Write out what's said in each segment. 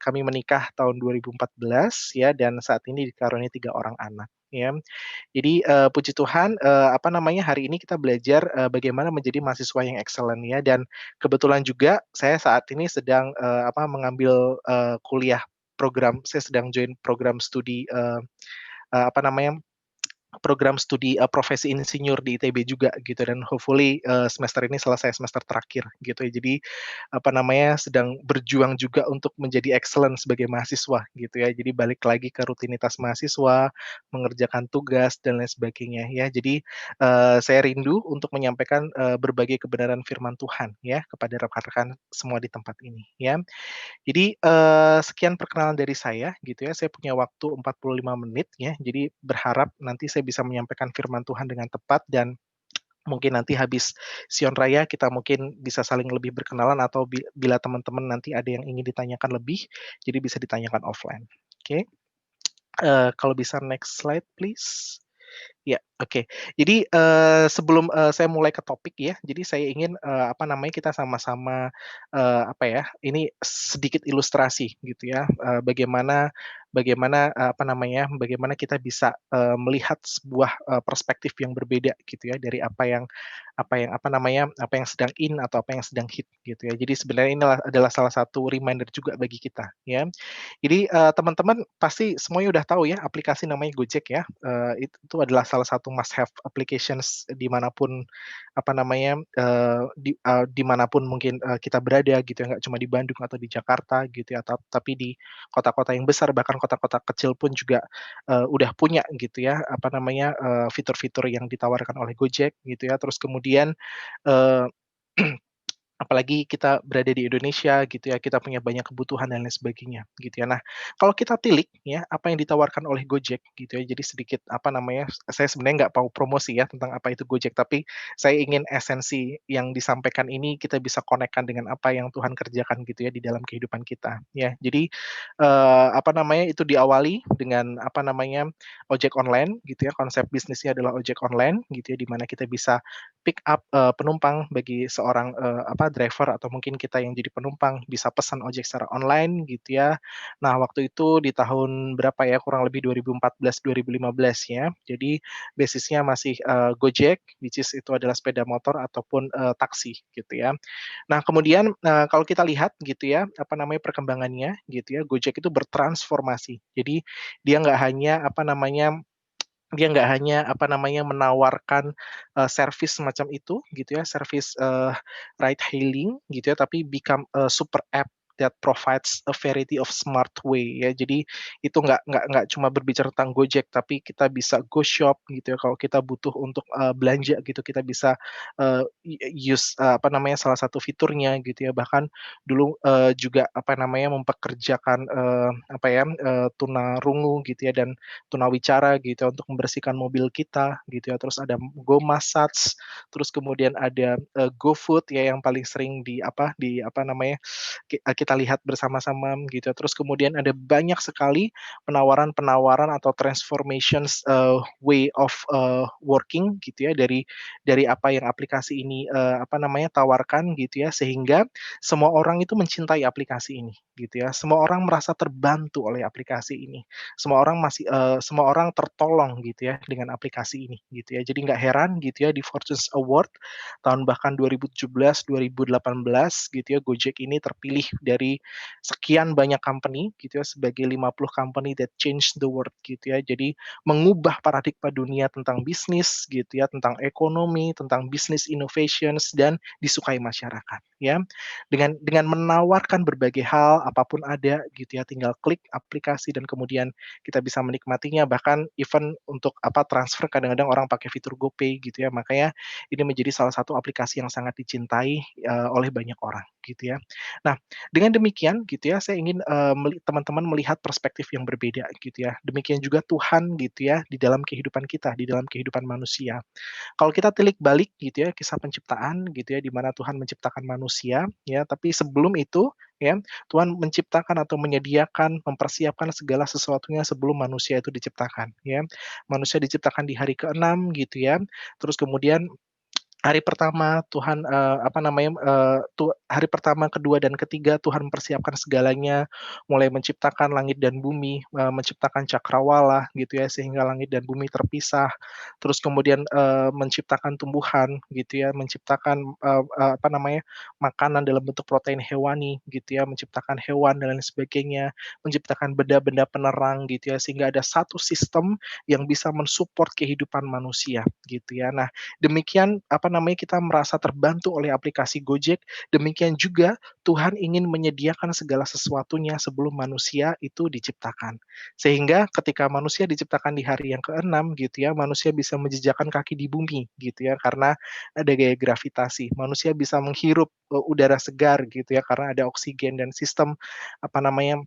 kami menikah tahun 2014 ya, dan saat ini dikaruniai 3 orang anak ya. Jadi, puji Tuhan, hari ini kita belajar, bagaimana menjadi mahasiswa yang excellent ya, dan kebetulan juga saya saat ini sedang, mengambil, kuliah saya sedang join program studi, eee, apa namanya program studi, profesi insinyur di ITB juga gitu, dan hopefully, semester ini selesai, semester terakhir gitu ya. Jadi, sedang berjuang juga untuk menjadi excellent sebagai mahasiswa gitu ya. Jadi balik lagi ke rutinitas mahasiswa, mengerjakan tugas dan lain sebagainya ya. Jadi, saya rindu untuk menyampaikan, berbagai kebenaran firman Tuhan ya kepada rekan-rekan semua di tempat ini ya. Jadi, sekian perkenalan dari saya gitu ya, saya punya waktu 45 menit ya, jadi berharap nanti saya bisa menyampaikan firman Tuhan dengan tepat, dan mungkin nanti habis Sion Raya kita mungkin bisa saling lebih berkenalan, atau bila teman-teman nanti ada yang ingin ditanyakan lebih, jadi bisa ditanyakan offline. Oke, kalau bisa next slide please. Ya, oke. Jadi, sebelum, saya mulai ke topik ya, jadi saya ingin, kita sama-sama, ini sedikit ilustrasi gitu ya, bagaimana bagaimana, bagaimana kita bisa, melihat sebuah, perspektif yang berbeda gitu ya, dari apa yang sedang in atau apa yang sedang hit gitu ya. Jadi sebenarnya ini adalah salah satu reminder juga bagi kita ya. Jadi, teman-teman pasti semuanya udah tahu ya aplikasi namanya Gojek ya, itu adalah salah satu must have applications di manapun, di manapun mungkin, kita berada gitu ya, nggak cuma di Bandung atau di Jakarta gitu ya, tapi di kota-kota yang besar, bahkan kota-kota kecil pun juga, udah punya gitu ya, fitur-fitur yang ditawarkan oleh Gojek gitu ya. Terus kemudian, eee apalagi kita berada di Indonesia gitu ya, kita punya banyak kebutuhan dan lain sebagainya gitu ya. Nah, kalau kita tilik ya, apa yang ditawarkan oleh Gojek gitu ya, jadi sedikit saya sebenarnya nggak mau promosi ya tentang apa itu Gojek, tapi saya ingin esensi yang disampaikan ini kita bisa konekkan dengan apa yang Tuhan kerjakan gitu ya di dalam kehidupan kita ya. Jadi, itu diawali dengan ojek online gitu ya, konsep bisnisnya adalah ojek online gitu ya, di mana kita bisa pick up, penumpang bagi seorang, driver, atau mungkin kita yang jadi penumpang bisa pesan ojek secara online gitu ya. Nah, waktu itu di tahun berapa ya, kurang lebih 2014, 2015 ya. Jadi basisnya masih, Gojek, which is itu adalah sepeda motor ataupun, taksi gitu ya. Nah, kemudian, kalau kita lihat gitu ya, perkembangannya gitu ya, Gojek itu bertransformasi. Jadi dia nggak hanya, menawarkan, servis semacam itu gitu ya, servis, ride hailing gitu ya, tapi become a super app that provides a variety of smart way ya. Jadi itu nggak cuma berbicara tentang Gojek, tapi kita bisa GoShop gitu ya, kalau kita butuh untuk, belanja gitu, kita bisa, use, salah satu fiturnya gitu ya. Bahkan dulu, juga mempekerjakan, tunarungu gitu ya, dan tunawicara gitu ya, untuk membersihkan mobil kita gitu ya. Terus ada GoMassage, terus kemudian ada, GoFood ya, yang paling sering kita lihat bersama-sama gitu ya. Terus kemudian ada banyak sekali penawaran-penawaran atau transformations, way of, working gitu ya, dari apa yang aplikasi ini, tawarkan gitu ya, sehingga semua orang itu mencintai aplikasi ini gitu ya. Semua orang merasa terbantu oleh aplikasi ini. Semua orang tertolong gitu ya dengan aplikasi ini gitu ya. Jadi nggak heran gitu ya, di Fortune's Award tahun bahkan 2017, 2018 gitu ya, Gojek ini terpilih dari sekian banyak company gitu ya, sebagai 50 company that changed the world gitu ya. Jadi mengubah paradigma dunia tentang bisnis gitu ya, tentang ekonomi, tentang business innovations, dan disukai masyarakat ya. Dengan menawarkan berbagai hal, apapun ada gitu ya, tinggal klik aplikasi dan kemudian kita bisa menikmatinya, bahkan even untuk transfer kadang-kadang orang pakai fitur GoPay gitu ya. Makanya ini menjadi salah satu aplikasi yang sangat dicintai, oleh banyak orang gitu ya. Nah, dengan demikian gitu ya, saya ingin, teman-teman melihat perspektif yang berbeda gitu ya. Demikian juga Tuhan gitu ya, di dalam kehidupan kita, di dalam kehidupan manusia. Kalau kita tilik balik gitu ya, kisah penciptaan gitu ya, di mana Tuhan menciptakan manusia ya, tapi sebelum itu ya, Tuhan menciptakan atau menyediakan, mempersiapkan segala sesuatunya sebelum manusia itu diciptakan ya. Manusia diciptakan di hari ke-6 gitu ya, terus kemudian Hari pertama Tuhan, apa namanya, hari pertama, kedua, dan ketiga Tuhan mempersiapkan segalanya, mulai menciptakan langit dan bumi, menciptakan cakrawala gitu ya, sehingga langit dan bumi terpisah. Terus kemudian, menciptakan tumbuhan gitu ya, menciptakan, apa namanya, makanan dalam bentuk protein hewani gitu ya, menciptakan hewan dan lain sebagainya, menciptakan benda-benda penerang gitu ya, sehingga ada satu sistem yang bisa mensupport kehidupan manusia gitu ya. Nah, demikian, apa namanya, kita merasa terbantu oleh aplikasi Gojek, demikian juga Tuhan ingin menyediakan segala sesuatunya sebelum manusia itu diciptakan. Sehingga ketika manusia diciptakan di hari yang keenam gitu ya, manusia bisa menjejakkan kaki di bumi gitu ya, karena ada gaya gravitasi. Manusia bisa menghirup, udara segar gitu ya, karena ada oksigen dan sistem, apa namanya,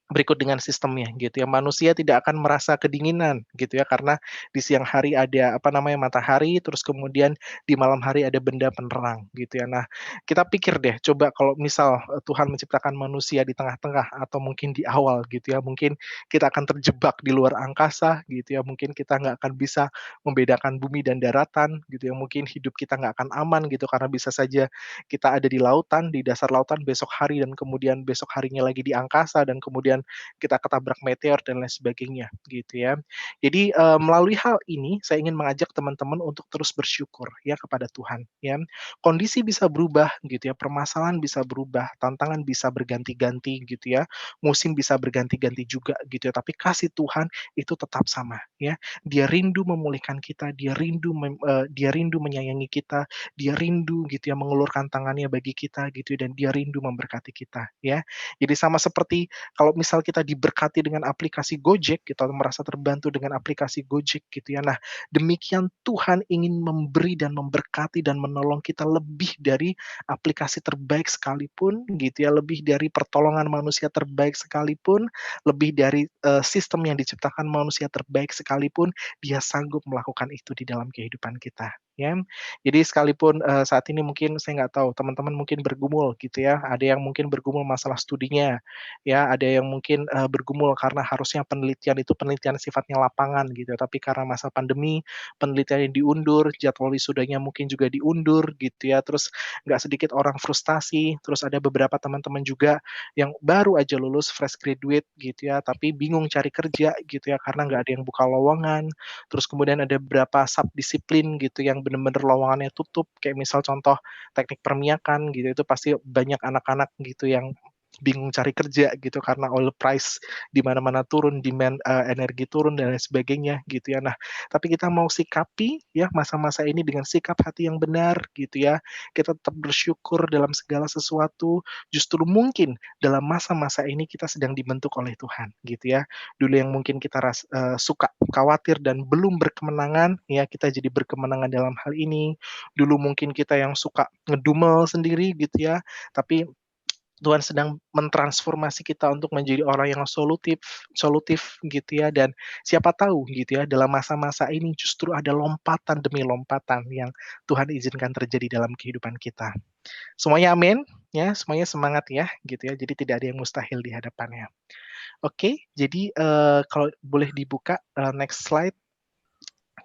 berikut dengan sistemnya gitu ya. Manusia tidak akan merasa kedinginan gitu ya, karena di siang hari ada, apa namanya, matahari, terus kemudian di malam hari ada benda penerang gitu ya. Nah, kita pikir deh coba kalau misal, Tuhan menciptakan manusia di tengah-tengah atau mungkin di awal gitu ya, mungkin kita akan terjebak di luar angkasa gitu ya, mungkin kita nggak akan bisa membedakan bumi dan daratan gitu ya, mungkin hidup kita nggak akan aman gitu, karena bisa saja kita ada di lautan, di dasar lautan besok hari, dan kemudian besok harinya lagi di angkasa, dan kemudian kita ketabrak meteor dan lain sebagainya gitu ya. Jadi, melalui hal ini saya ingin mengajak teman-teman untuk terus bersyukur ya kepada Tuhan ya. Kondisi bisa berubah gitu ya, permasalahan bisa berubah, tantangan bisa berganti-ganti gitu ya, musim bisa berganti-ganti juga gitu ya, tapi kasih Tuhan itu tetap sama ya. Dia rindu memulihkan kita, dia rindu menyayangi kita, dia rindu gitu ya mengulurkan tangannya bagi kita gitu ya, dan dia rindu memberkati kita ya. Jadi sama seperti kalau misal kita diberkati dengan aplikasi Gojek, kita merasa terbantu dengan aplikasi Gojek gitu ya. Nah, demikian Tuhan ingin memberi dan memberkati dan menolong kita lebih dari aplikasi terbaik sekalipun gitu ya, lebih dari pertolongan manusia terbaik sekalipun, lebih dari, sistem yang diciptakan manusia terbaik sekalipun, dia sanggup melakukan itu di dalam kehidupan kita ya. Jadi sekalipun, saat ini mungkin saya nggak tahu teman-teman mungkin bergumul gitu ya, ada yang mungkin bergumul masalah studinya, ya ada yang mungkin, bergumul karena harusnya penelitian itu penelitian sifatnya lapangan gitu, tapi karena masa pandemi, penelitiannya diundur, jadwal wisudanya mungkin juga diundur gitu ya, terus nggak sedikit orang frustasi, terus ada beberapa teman-teman juga yang baru aja lulus fresh graduate gitu ya, tapi bingung cari kerja gitu ya, karena nggak ada yang buka lowongan, terus kemudian ada beberapa subdisiplin gitu yang bener-bener lowongannya tutup, kayak misal contoh teknik permiakan gitu, itu pasti banyak anak-anak gitu yang bingung cari kerja gitu karena oil price di mana-mana turun, demand, energi turun dan lain sebagainya gitu ya. Nah, tapi kita mau sikapi ya masa-masa ini dengan sikap hati yang benar gitu ya. Kita tetap bersyukur dalam segala sesuatu, justru mungkin dalam masa-masa ini kita sedang dibentuk oleh Tuhan gitu ya. Dulu yang mungkin kita suka khawatir dan belum berkemenangan, ya kita jadi berkemenangan dalam hal ini. Dulu mungkin kita yang suka ngedumel sendiri gitu ya, tapi Tuhan sedang mentransformasi kita untuk menjadi orang yang solutif solutif gitu ya, dan siapa tahu gitu ya dalam masa-masa ini justru ada lompatan demi lompatan yang Tuhan izinkan terjadi dalam kehidupan kita. Semuanya amin, ya, semuanya semangat ya gitu ya, jadi tidak ada yang mustahil di hadapannya. Oke, jadi, kalau boleh dibuka, next slide.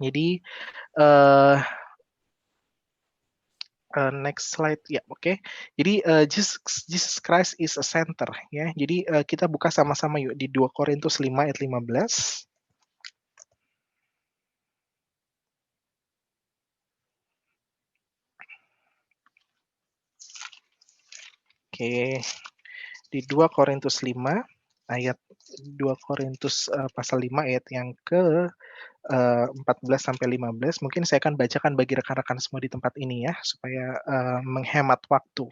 Jadi, eee next slide, ya, oke. Jadi, Jesus Jesus Christ is a center ya. Jadi, kita buka sama-sama yuk di 2 Korintus 5 ayat 15. Oke, di 2 Korintus 5 ayat 2 Korintus, pasal 5 ayat yang ke, 14 sampai 15, mungkin saya akan bacakan bagi rekan-rekan semua di tempat ini ya, supaya, menghemat waktu.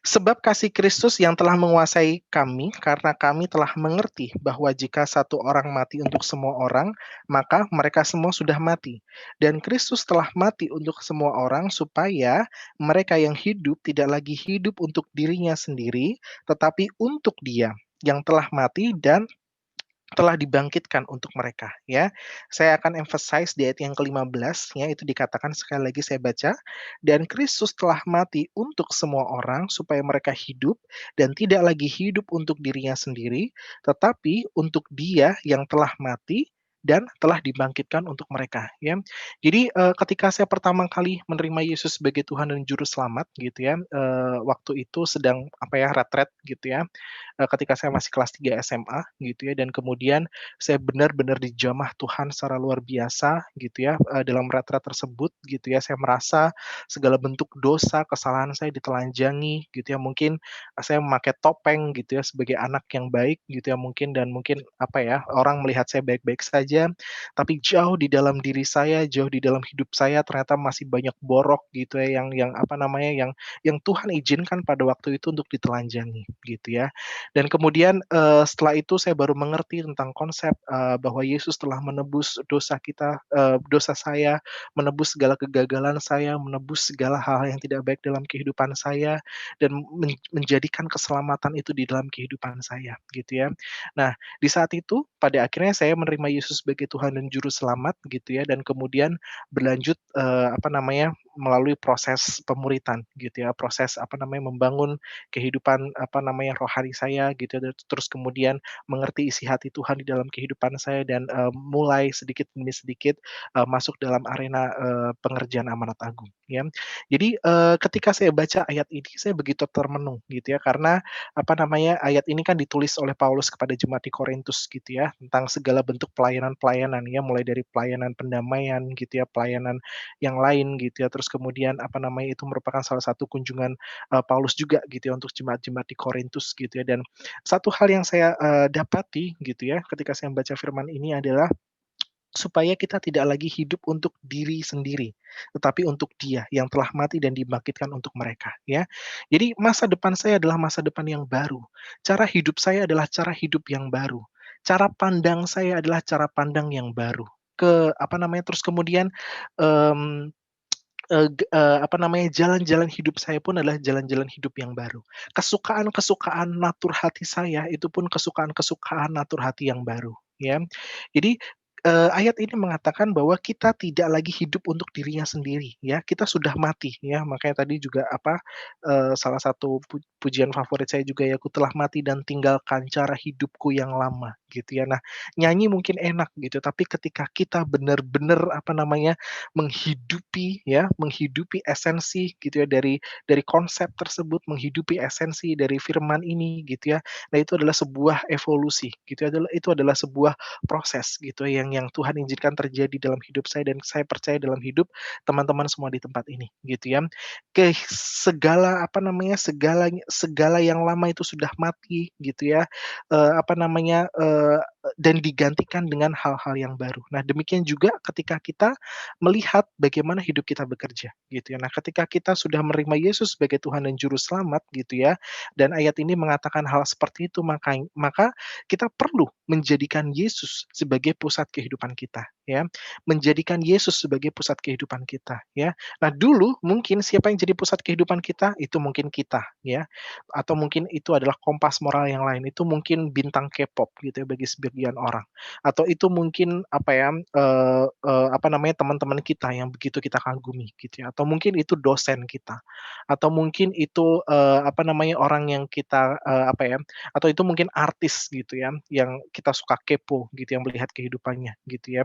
Sebab kasih Kristus yang telah menguasai kami, karena kami telah mengerti bahwa jika satu orang mati untuk semua orang, maka mereka semua sudah mati. Dan Kristus telah mati untuk semua orang, supaya mereka yang hidup tidak lagi hidup untuk dirinya sendiri, tetapi untuk Dia yang telah mati dan telah dibangkitkan untuk mereka, ya. Saya akan emphasize di ayat yang ke-15 ya, itu dikatakan sekali lagi saya baca, "Dan Kristus telah mati untuk semua orang supaya mereka hidup dan tidak lagi hidup untuk dirinya sendiri, tetapi untuk Dia yang telah mati dan telah dibangkitkan untuk mereka, ya. Jadi, ketika saya pertama kali menerima Yesus sebagai Tuhan dan Juru Selamat gitu ya, waktu itu sedang apa ya, retret gitu ya, ketika saya masih kelas 3 SMA gitu ya, dan kemudian saya benar-benar dijamah Tuhan secara luar biasa gitu ya, dalam retret tersebut gitu ya. Saya merasa segala bentuk dosa, kesalahan saya ditelanjangi gitu ya. Mungkin, saya memakai topeng gitu ya sebagai anak yang baik gitu ya mungkin, dan mungkin apa ya, orang melihat saya baik-baik saja, tapi jauh di dalam diri saya, jauh di dalam hidup saya ternyata masih banyak borok gitu ya yang apa namanya, yang Tuhan izinkan pada waktu itu untuk ditelanjangi gitu ya. Dan kemudian, setelah itu saya baru mengerti tentang konsep, bahwa Yesus telah menebus dosa kita, dosa saya, menebus segala kegagalan saya, menebus segala hal yang tidak baik dalam kehidupan saya, dan menjadikan keselamatan itu di dalam kehidupan saya, gitu ya. Nah, di saat itu, pada akhirnya saya menerima Yesus sebagai Tuhan dan Juru Selamat, gitu ya, dan kemudian berlanjut, apa namanya, melalui proses pemuritan, gitu ya, proses, apa namanya, membangun kehidupan, apa namanya, rohani saya gitu ya, terus kemudian mengerti isi hati Tuhan di dalam kehidupan saya dan, mulai sedikit demi sedikit, masuk dalam arena, pengerjaan amanat agung ya. Jadi, ketika saya baca ayat ini saya begitu termenung gitu ya, karena apa namanya, ayat ini kan ditulis oleh Paulus kepada jemaat di Korintus gitu ya, tentang segala bentuk pelayanan-pelayanan ya, mulai dari pelayanan pendamaian gitu ya, pelayanan yang lain gitu ya, terus kemudian apa namanya, itu merupakan salah satu kunjungan Paulus juga gitu ya untuk jemaat-jemaat di Korintus gitu ya, dan satu hal yang saya, dapati gitu ya ketika saya membaca firman ini adalah supaya kita tidak lagi hidup untuk diri sendiri, tetapi untuk Dia yang telah mati dan dibangkitkan untuk mereka, ya. Jadi masa depan saya adalah masa depan yang baru, cara hidup saya adalah cara hidup yang baru, cara pandang saya adalah cara pandang yang baru, apa namanya, terus kemudian, mmm apa namanya, jalan-jalan hidup saya pun adalah jalan-jalan hidup yang baru. Kesukaan-kesukaan natur hati saya itu pun kesukaan-kesukaan natur hati yang baru, ya. Jadi, ayat ini mengatakan bahwa kita tidak lagi hidup untuk dirinya sendiri, ya, kita sudah mati, ya. Makanya tadi juga apa, salah satu pujian favorit saya juga ya, "Ku telah mati dan tinggalkan cara hidupku yang lama," gitu ya. Nah, nyanyi mungkin enak gitu, tapi ketika kita benar-benar apa namanya, menghidupi esensi gitu ya dari konsep tersebut, menghidupi esensi dari firman ini gitu ya. Nah, itu adalah sebuah evolusi gitu ya, itu adalah sebuah proses gitu ya yang Tuhan izinkan terjadi dalam hidup saya dan saya percaya dalam hidup teman-teman semua di tempat ini gitu ya. Segala apa namanya, segala yang lama itu sudah mati gitu ya, apa namanya, dan digantikan dengan hal-hal yang baru. Nah, demikian juga ketika kita melihat bagaimana hidup kita bekerja, gitu ya. Nah, ketika kita sudah menerima Yesus sebagai Tuhan dan Juru Selamat, gitu ya, dan ayat ini mengatakan hal seperti itu, maka kita perlu menjadikan Yesus sebagai pusat kehidupan kita, ya. Menjadikan Yesus sebagai pusat kehidupan kita, ya. Nah, dulu mungkin siapa yang jadi pusat kehidupan kita, itu mungkin kita, ya, atau mungkin itu adalah kompas moral yang lain, itu mungkin bintang K-pop gitu ya bagi sebagian orang. Atau itu mungkin apa ya, apa namanya, teman-teman kita yang begitu kita kagumi gitu ya, atau mungkin itu dosen kita, atau mungkin itu, apa namanya, orang yang kita, apa ya, atau itu mungkin artis gitu ya, yang kita suka kepo gitu, yang melihat kehidupannya gitu ya.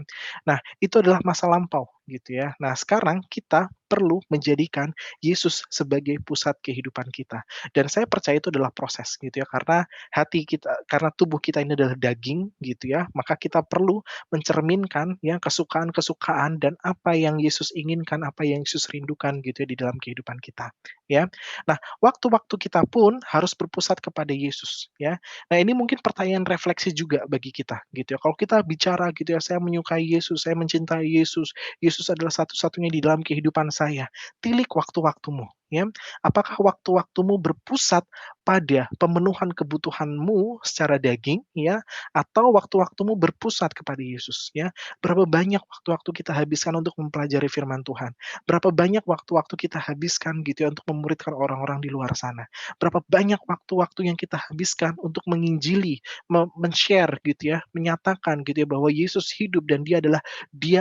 Nah, itu adalah masa lampau gitu ya. Nah, sekarang kita perlu menjadikan Yesus sebagai pusat kehidupan kita, dan saya percaya itu adalah proses gitu ya, karena tubuh kita ini adalah daging gitu ya, maka kita perlu mencerminkan ya kesukaan-kesukaan dan apa yang Yesus inginkan, apa yang Yesus rindukan gitu ya di dalam kehidupan kita, ya. Nah, waktu-waktu kita pun harus berpusat kepada Yesus, ya. Nah, ini mungkin pertanyaan refleksi juga bagi kita gitu ya. Kalau kita bicara gitu ya, "Saya menyukai Yesus, saya mencintai Yesus, Yesus adalah satu-satunya di dalam kehidupan saya." Tilik waktu-waktumu, ya. Apakah waktu-waktumu berpusat pada pemenuhan kebutuhanmu secara daging, ya, atau waktu-waktumu berpusat kepada Yesus, ya. Berapa banyak waktu-waktu kita habiskan untuk mempelajari firman Tuhan? Berapa banyak waktu-waktu kita habiskan gitu ya untuk memuridkan orang-orang di luar sana? Berapa banyak waktu-waktu yang kita habiskan untuk menginjili, men-share gitu ya, menyatakan gitu ya bahwa Yesus hidup dan Dia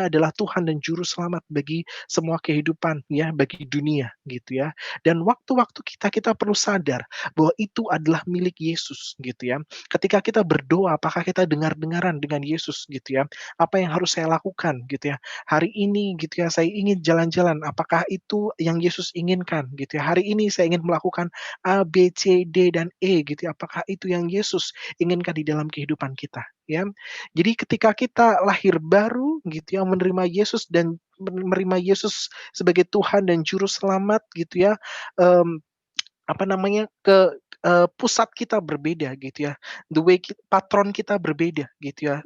adalah Tuhan dan juru selamat bagi semua kehidupan ya, bagi dunia gitu ya. Dan waktu-waktu kita perlu sadar bahwa itu adalah milik Yesus gitu ya. Ketika kita berdoa, apakah kita dengar-dengaran dengan Yesus gitu ya? Apa yang harus saya lakukan gitu ya? Hari ini gitu ya, saya ingin jalan-jalan, apakah itu yang Yesus inginkan gitu ya? Hari ini saya ingin melakukan A, B, C, D, dan E gitu ya, apakah itu yang Yesus inginkan di dalam kehidupan kita, ya. Jadi ketika kita lahir baru gitu ya, menerima Yesus dan menerima Yesus sebagai Tuhan dan juru selamat gitu ya, mmm, apa namanya, pusat kita berbeda gitu ya, the way patron kita berbeda gitu ya,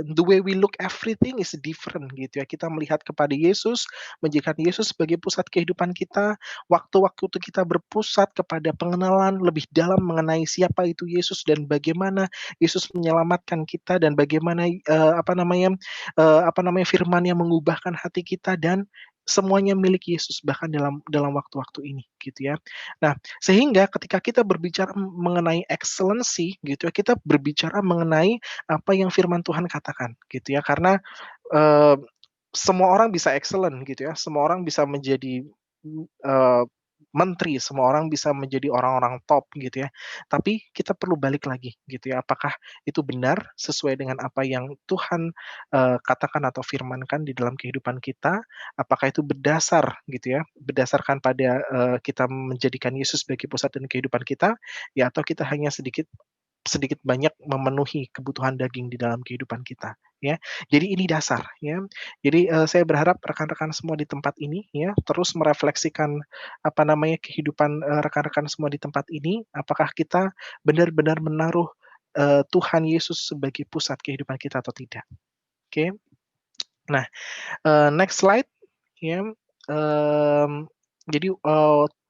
the way we look everything is different gitu ya. Kita melihat kepada Yesus, menjadikan Yesus sebagai pusat kehidupan kita, waktu-waktu itu kita berpusat kepada pengenalan lebih dalam mengenai siapa itu Yesus dan bagaimana Yesus menyelamatkan kita dan bagaimana, firman-Nya mengubahkan hati kita dan semuanya milik Yesus bahkan dalam dalam waktu-waktu ini gitu ya. Nah, sehingga ketika kita berbicara mengenai excellency gitu ya, kita berbicara mengenai apa yang firman Tuhan katakan gitu ya. Karena, eee, semua orang bisa excellent gitu ya, semua orang bisa menjadi, menteri, semua orang bisa menjadi orang-orang top gitu ya. Tapi kita perlu balik lagi gitu ya, apakah itu benar sesuai dengan apa yang Tuhan, katakan atau firmankan di dalam kehidupan kita? Apakah itu berdasar gitu ya, berdasarkan pada, kita menjadikan Yesus sebagai pusat dan kehidupan kita, ya atau kita hanya sedikit sedikit banyak memenuhi kebutuhan daging di dalam kehidupan kita, ya. Jadi ini dasar, ya. Jadi, saya berharap rekan-rekan semua di tempat ini, ya, terus merefleksikan, kehidupan, rekan-rekan semua di tempat ini, apakah kita benar-benar menaruh, Tuhan Yesus sebagai pusat kehidupan kita atau tidak, oke. Nah, next slide, ya, jadi,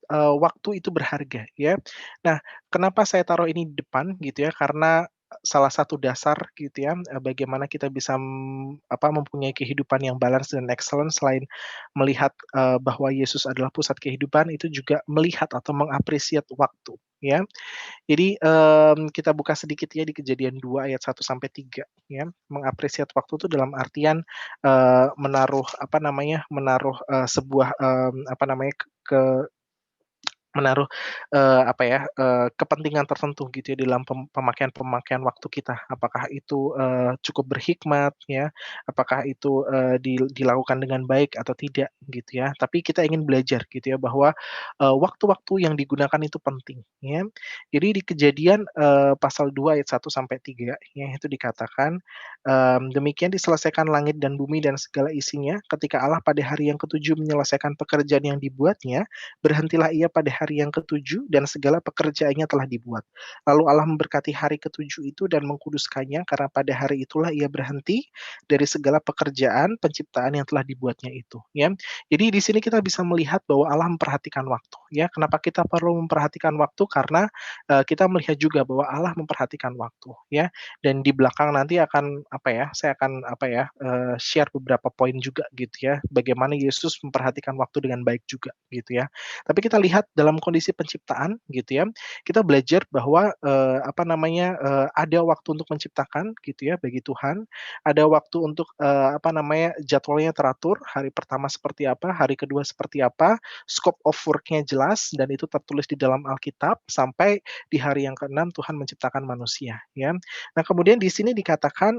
waktu itu berharga, ya. Nah, kenapa saya taruh ini di depan gitu ya, karena salah satu dasar gitu ya, bagaimana kita bisa, mempunyai kehidupan yang balance dan excellent selain melihat, bahwa Yesus adalah pusat kehidupan, itu juga melihat atau waktu, ya. Jadi, kita buka sedikit ya di Kejadian 2 ayat 1 sampai 3 ya. Waktu itu dalam artian, menaruh, sebuah, menaruh, kepentingan tertentu gitu ya dalam pemakaian waktu kita. Apakah itu, cukup berhikmat ya, apakah itu, dilakukan dengan baik atau tidak gitu ya. Tapi kita ingin belajar gitu ya bahwa, waktu-waktu yang digunakan itu penting ya. Jadi di Kejadian, pasal 2 ayat 1 sampai 3 ya itu dikatakan, "Demikian diselesaikan langit dan bumi dan segala isinya, ketika Allah pada hari yang ketujuh menyelesaikan pekerjaan yang dibuatnya, berhentilah ia pada hari yang ketujuh dan segala pekerjaannya telah dibuat. Lalu Allah memberkati hari ketujuh itu dan mengkuduskannya karena pada hari itulah ia berhenti dari segala pekerjaan penciptaan yang telah dibuatnya itu." Ya. Jadi di sini kita bisa melihat bahwa Allah memperhatikan waktu, ya. Kenapa kita perlu memperhatikan waktu? Karena, kita melihat juga bahwa Allah memperhatikan waktu, ya. Dan di belakang nanti saya akan share beberapa poin juga gitu ya, bagaimana Yesus memperhatikan waktu dengan baik juga gitu ya. Tapi kita lihat dalam kondisi penciptaan gitu ya, kita belajar bahwa, ada waktu untuk menciptakan gitu ya bagi Tuhan, ada waktu untuk, jadwalnya teratur, hari pertama seperti apa, hari kedua seperti apa, scope of work-nya jelas dan itu tertulis di dalam Alkitab, sampai di hari yang keenam Tuhan menciptakan manusia ya. Nah kemudian di sini dikatakan,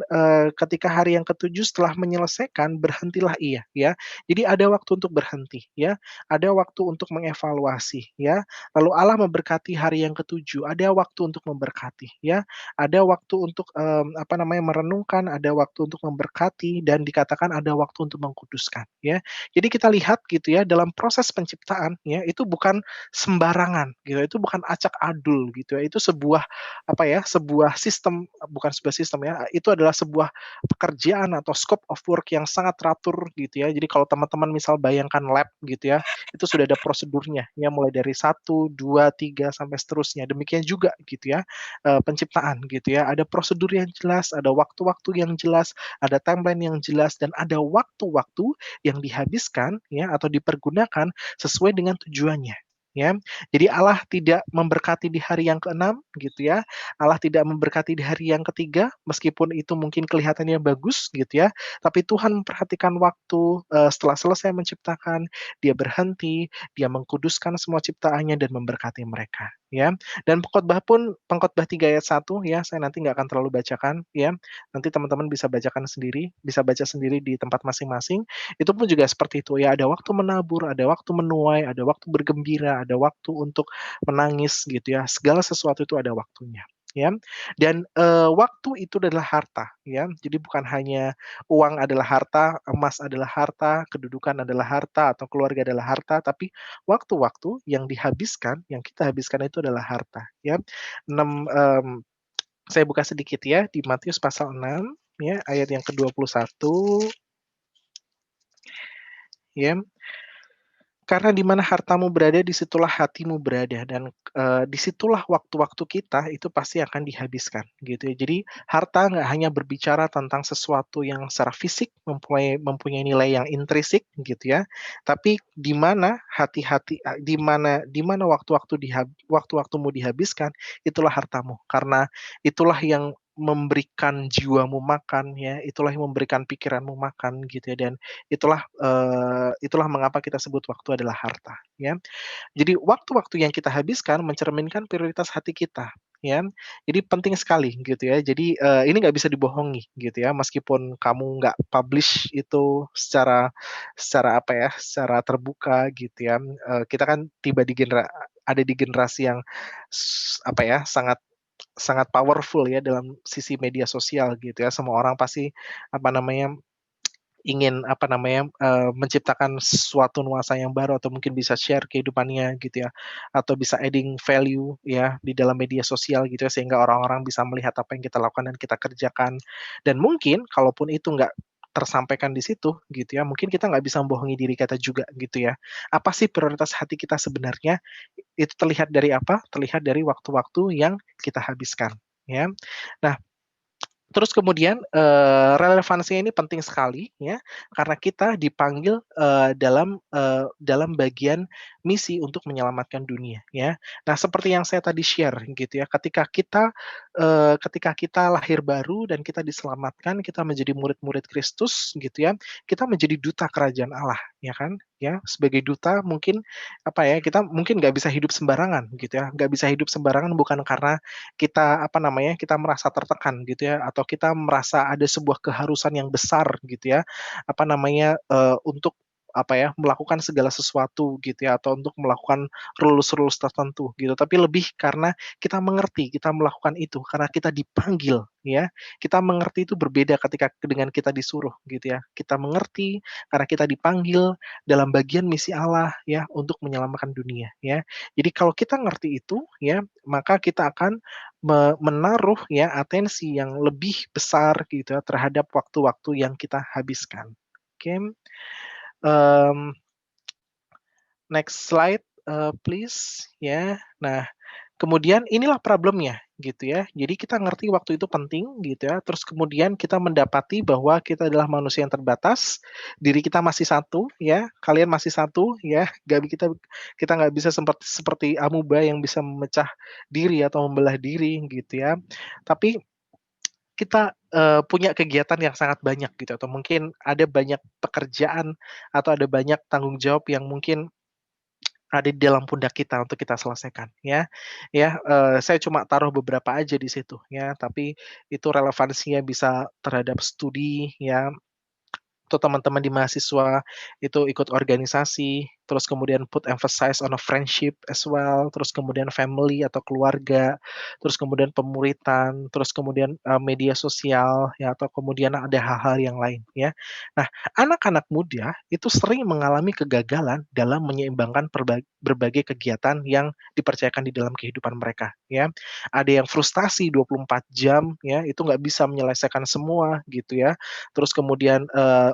ketika hari yang ketujuh setelah menyelesaikan berhentilah ia ya. Jadi ada waktu untuk berhenti ya, ada waktu untuk mengevaluasi ya. Lalu Allah memberkati hari yang ketujuh, ada waktu untuk memberkati ya, ada waktu untuk, merenungkan, ada waktu untuk memberkati dan dikatakan ada waktu untuk mengkuduskan ya. Jadi kita lihat gitu ya dalam proses penciptaan ya, itu bukan sembarangan gitu, itu bukan acak adul gitu ya, itu sebuah sistem, bukan sebuah sistem ya, itu adalah sebuah pekerjaan atau scope of work yang sangat teratur gitu ya. Jadi kalau teman-teman misal bayangkan lab gitu ya, itu sudah ada prosedurnya ya, mulai dari 1, 2, 3 sampai seterusnya. Demikian juga gitu ya, penciptaan gitu ya, ada prosedur yang jelas, ada waktu-waktu yang jelas, ada timeline yang jelas, dan ada waktu-waktu yang dihabiskan ya, atau dipergunakan sesuai dengan tujuannya. ya. Jadi Allah tidak memberkati di hari yang keenam gitu ya, Allah tidak memberkati di hari yang ketiga, meskipun itu mungkin kelihatannya bagus gitu ya, tapi Tuhan memperhatikan waktu, setelah selesai menciptakan, Dia berhenti, Dia mengkuduskan semua ciptaannya dan memberkati mereka, ya. Dan Pengkhotbah 3 ayat 1 ya, saya nanti nggak akan terlalu bacakan ya, nanti teman-teman bisa bacakan sendiri, bisa baca sendiri di tempat masing-masing. Itu pun juga seperti itu ya, ada waktu menabur, ada waktu menuai, ada waktu bergembira, ada waktu untuk menangis gitu ya, segala sesuatu itu ada waktunya, ya. Dan, waktu itu adalah harta ya, jadi bukan hanya uang adalah harta, emas adalah harta, kedudukan adalah harta, atau keluarga adalah harta, tapi waktu-waktu yang dihabiskan, yang kita habiskan itu adalah harta ya. 6, saya buka sedikit ya, di Matius pasal 6 ya, ayat yang ke-21 ya. Karena di mana hartamu berada, disitulah hatimu berada, dan, di waktu-waktu kita itu pasti akan dihabiskan, gitu ya. Jadi, harta nggak hanya berbicara tentang sesuatu yang secara fisik mempunyai nilai yang intrinsik, gitu ya, tapi di mana waktu-waktumu dihabiskan, itulah hartamu. Karena itulah yang memberikan jiwamu makan ya, itulah yang memberikan pikiranmu makan, gitu ya, dan itulah mengapa kita sebut waktu adalah harta, ya. Jadi waktu-waktu yang kita habiskan mencerminkan prioritas hati kita, ya. Jadi penting sekali gitu ya. Jadi, ini nggak bisa dibohongi gitu ya, meskipun kamu nggak publish itu secara secara apa ya, secara terbuka gitu ya, kita kan ada di generasi yang apa ya, sangat sangat powerful ya dalam sisi media sosial gitu ya. Semua orang pasti apa namanya, ingin apa namanya, menciptakan suatu nuansa yang baru atau mungkin bisa share kehidupannya gitu ya, atau bisa adding value ya di dalam media sosial gitu ya, sehingga orang-orang bisa melihat apa yang kita lakukan dan kita kerjakan. Dan mungkin kalaupun itu nggak tersampaikan di situ gitu ya, mungkin kita nggak bisa membohongi diri kita juga gitu ya. Apa sih prioritas hati kita sebenarnya? Itu terlihat dari apa? Terlihat dari waktu-waktu yang kita habiskan, ya. Nah, terus kemudian, relevansinya ini penting sekali ya, karena kita dipanggil, dalam bagian misi untuk menyelamatkan dunia ya. Nah, seperti yang saya tadi share gitu ya, ketika kita lahir baru dan kita diselamatkan, kita menjadi murid-murid Kristus gitu ya, kita menjadi duta kerajaan Allah, ya kan, ya. Sebagai duta mungkin, apa ya, kita mungkin nggak bisa hidup sembarangan gitu ya, nggak bisa hidup sembarangan bukan karena kita, apa namanya, kita merasa tertekan gitu ya, atau kita merasa ada sebuah keharusan yang besar gitu ya, apa namanya, untuk apa ya, melakukan segala sesuatu gitu ya, atau untuk melakukan rules-rules tertentu gitu, tapi lebih karena kita mengerti kita melakukan itu, karena kita dipanggil ya. Kita mengerti itu berbeda ketika dengan kita disuruh gitu ya. Kita mengerti karena kita dipanggil dalam bagian misi Allah ya, untuk menyelamatkan dunia ya. Jadi kalau kita ngerti itu ya, maka kita akan menaruh ya atensi yang lebih besar gitu ya terhadap waktu-waktu yang kita habiskan. Oke, mmm, next slide, please ya. Nah, kemudian inilah problemnya gitu ya. Jadi kita ngerti waktu itu penting gitu ya, terus kemudian kita mendapati bahwa kita adalah manusia yang terbatas, diri kita masih satu ya, kalian masih satu ya, kita nggak bisa seperti seperti amuba yang bisa memecah diri atau membelah diri gitu ya. Tapi kita, punya kegiatan yang sangat banyak gitu, atau mungkin ada banyak pekerjaan atau ada banyak tanggung jawab yang mungkin ada di dalam pundak kita untuk kita selesaikan ya. Ya, saya cuma taruh beberapa aja di situ ya, tapi itu relevansinya bisa terhadap studi ya, atau teman-teman di mahasiswa itu ikut organisasi, terus kemudian put emphasize on a friendship as well, terus kemudian family atau keluarga, terus kemudian pemuritan, terus kemudian, media sosial, ya, atau kemudian ada hal-hal yang lain, ya. Nah, anak-anak muda itu sering mengalami kegagalan dalam menyeimbangkan berbagai kegiatan yang dipercayakan di dalam kehidupan mereka, ya. Ada yang frustasi 24 jam, ya, itu nggak bisa menyelesaikan semua, gitu ya. Terus kemudian,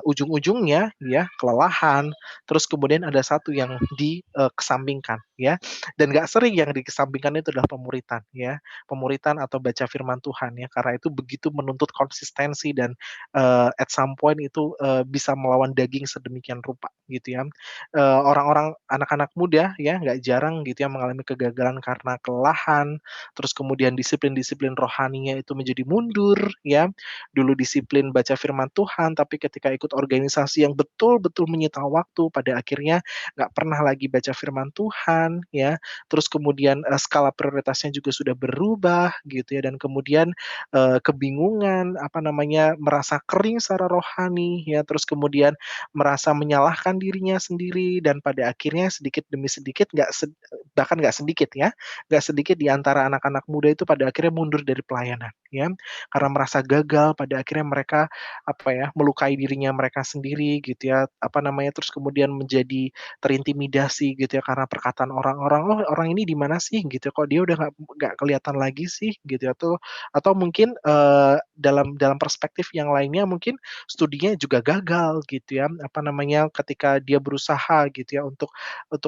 ujung-ujungnya ya kelelahan, terus kemudian ada satu sesuatu yang dikesampingkan ya, dan nggak sering yang dikesampingkan itu adalah pemuritan ya, pemuritan atau baca firman Tuhan ya, karena itu begitu menuntut konsistensi dan, at some point itu, bisa melawan daging sedemikian rupa gitu ya. Orang-orang anak-anak muda ya nggak jarang gitu ya mengalami kegagalan karena kelelahan, terus kemudian disiplin-disiplin rohaninya itu menjadi mundur ya. Dulu disiplin baca firman Tuhan, tapi ketika ikut organisasi yang betul-betul menyita waktu, pada akhirnya nggak pernah lagi baca firman Tuhan ya. Terus kemudian, skala prioritasnya juga sudah berubah gitu ya, dan kemudian, kebingungan, apa namanya, merasa kering secara rohani ya, terus kemudian merasa menyalahkan dirinya sendiri, dan pada akhirnya sedikit demi sedikit bahkan nggak sedikit ya, nggak sedikit di antara anak-anak muda itu pada akhirnya mundur dari pelayanan ya, karena merasa gagal. Pada akhirnya mereka, apa ya, melukai dirinya mereka sendiri gitu ya, apa namanya, terus kemudian menjadi terintimidasi gitu ya karena perkataan orang-orang, "Oh, orang ini di mana sih?" Gitu, "Kok dia udah nggak kelihatan lagi sih?" Gitu ya, atau mungkin, dalam dalam perspektif yang lainnya mungkin studinya juga gagal gitu ya, apa namanya, ketika dia berusaha gitu ya untuk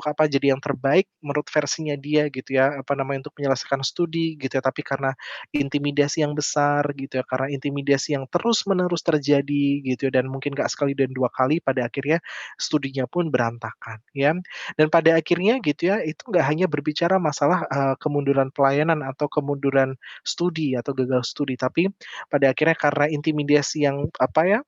apa, jadi yang terbaik menurut versinya dia gitu ya, apa namanya, untuk menyelesaikan studi gitu ya, tapi karena intimidasi yang besar gitu ya, karena intimidasi yang terus-menerus terjadi gitu ya, dan mungkin nggak sekali dan 2 kali, pada akhirnya studinya pun berantakan ya. Dan pada akhirnya gitu ya, itu nggak hanya berbicara masalah, kemunduran pelayanan atau kemunduran studi atau gagal studi, tapi pada akhirnya karena intimidasi yang apa ya,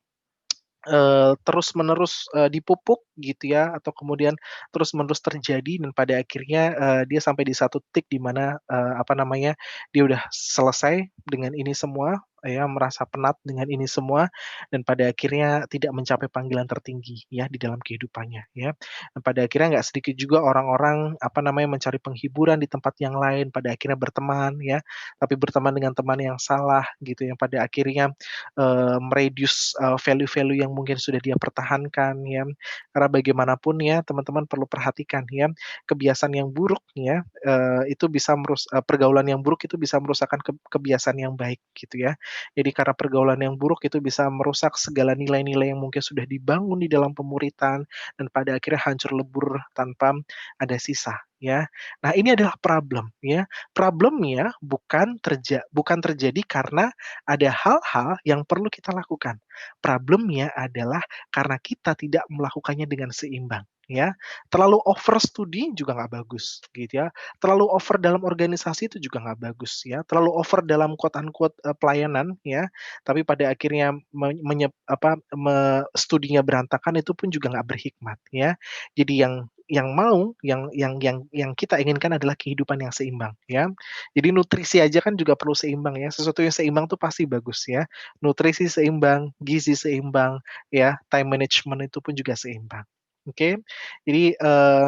terus-menerus, dipupuk gitu ya, atau kemudian terus-menerus terjadi, dan pada akhirnya, dia sampai di satu titik di mana, apa namanya, dia udah selesai dengan ini semua, ya, merasa penat dengan ini semua, dan pada akhirnya tidak mencapai panggilan tertinggi ya di dalam kehidupannya ya. Dan pada akhirnya nggak sedikit juga orang-orang, apa namanya, mencari penghiburan di tempat yang lain, pada akhirnya berteman ya, tapi berteman dengan teman yang salah gitu, yang pada akhirnya mereduce, value-value yang mungkin sudah dia pertahankan ya. Karena bagaimanapun ya teman-teman perlu perhatikan ya, kebiasaan yang buruk ya, pergaulan yang buruk itu bisa merusakkan kebiasaan yang baik gitu ya. Jadi karena pergaulan yang buruk itu bisa merusak segala nilai-nilai yang mungkin sudah dibangun di dalam pemuritan, dan pada akhirnya hancur lebur tanpa ada sisa ya. Nah, ini adalah problem ya. Problemnya bukan terjadi karena ada hal-hal yang perlu kita lakukan. Problemnya adalah karena kita tidak melakukannya dengan seimbang, ya. Terlalu over studi juga nggak bagus, gitu ya. Terlalu over dalam organisasi itu juga nggak bagus, ya. Terlalu over dalam quote unquote, pelayanan, ya, tapi pada akhirnya studinya berantakan itu pun juga nggak berhikmat, ya. Jadi yang kita inginkan adalah kehidupan yang seimbang, ya. Jadi nutrisi aja kan juga perlu seimbang ya, sesuatu yang seimbang tuh pasti bagus ya. Nutrisi seimbang, gizi seimbang, ya, time management itu pun juga seimbang. Oke. Jadi,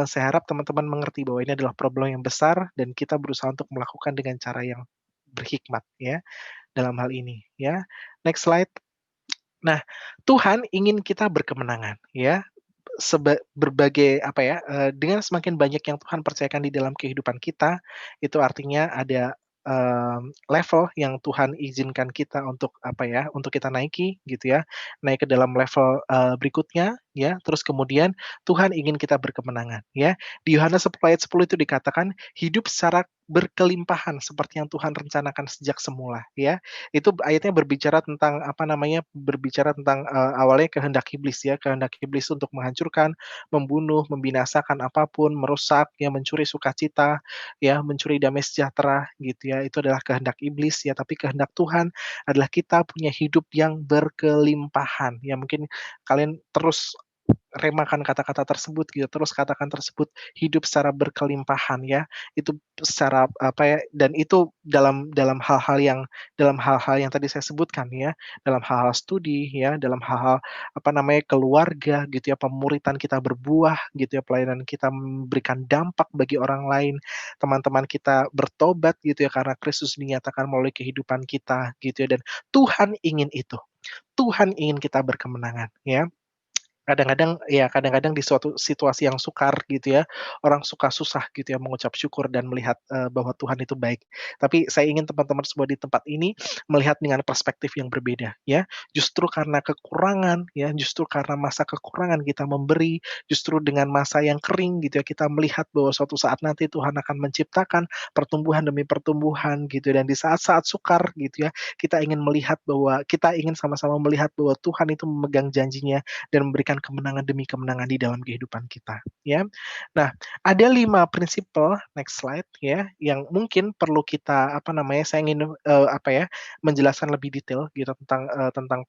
saya harap teman-teman mengerti bahwa ini adalah problem yang besar dan kita berusaha untuk melakukan dengan cara yang berhikmat ya, dalam hal ini ya. Next slide. Nah, Tuhan ingin kita berkemenangan ya. Berbagai apa ya, dengan semakin banyak yang Tuhan percayakan di dalam kehidupan kita, itu artinya ada, level yang Tuhan izinkan kita untuk apa ya, untuk kita naiki gitu ya, naik ke dalam level, berikutnya ya, terus kemudian Tuhan ingin kita berkemenangan ya. Di Yohanes 10 ayat 10 itu dikatakan, "Hidup secara berkelimpahan seperti yang Tuhan rencanakan sejak semula," ya. Itu ayatnya berbicara tentang apa namanya, berbicara tentang, awalnya kehendak iblis ya, kehendak iblis untuk menghancurkan, membunuh, membinasakan apapun, merusak, ya, mencuri sukacita, ya, mencuri damai sejahtera gitu ya, itu adalah kehendak iblis ya, tapi kehendak Tuhan adalah kita punya hidup yang berkelimpahan. Ya mungkin kalian terus remakan kata-kata tersebut gitu, terus katakan tersebut, hidup secara berkelimpahan ya, itu secara apa ya, dan itu dalam hal-hal yang tadi saya sebutkan ya, dalam hal-hal studi ya, dalam hal-hal apa namanya, keluarga gitu ya, pemuritan kita berbuah gitu ya, pelayanan kita memberikan dampak bagi orang lain, teman-teman kita bertobat gitu ya, karena Kristus dinyatakan melalui kehidupan kita gitu ya, dan Tuhan ingin itu, Tuhan ingin kita berkemenangan ya. Kadang-kadang di suatu situasi yang sukar gitu ya, orang suka susah gitu ya mengucap syukur dan melihat, bahwa Tuhan itu baik. Tapi saya ingin teman-teman semua di tempat ini melihat dengan perspektif yang berbeda ya. Justru karena kekurangan ya, justru karena masa kekurangan kita memberi, justru dengan masa yang kering gitu ya, kita melihat bahwa suatu saat nanti Tuhan akan menciptakan pertumbuhan demi pertumbuhan gitu, dan di saat-saat sukar gitu ya, kita ingin sama-sama melihat bahwa Tuhan itu memegang janjinya dan memberikan kemenangan demi kemenangan di dalam kehidupan kita, ya. Nah, ada 5 prinsipal, next slide ya, yang mungkin perlu kita, saya ingin, menjelaskan lebih detail gitu tentang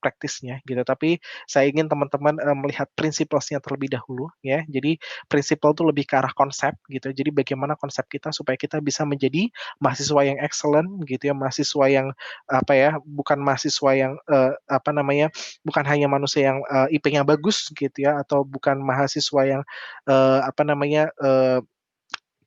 praktisnya gitu, tapi saya ingin teman-teman, melihat principles-nya terlebih dahulu ya. Jadi prinsipal itu lebih ke arah konsep gitu, jadi bagaimana konsep kita supaya kita bisa menjadi mahasiswa yang excellent gitu ya, mahasiswa yang, bukan mahasiswa yang, bukan hanya manusia yang, IP-nya bagus gitu ya, atau bukan mahasiswa yang,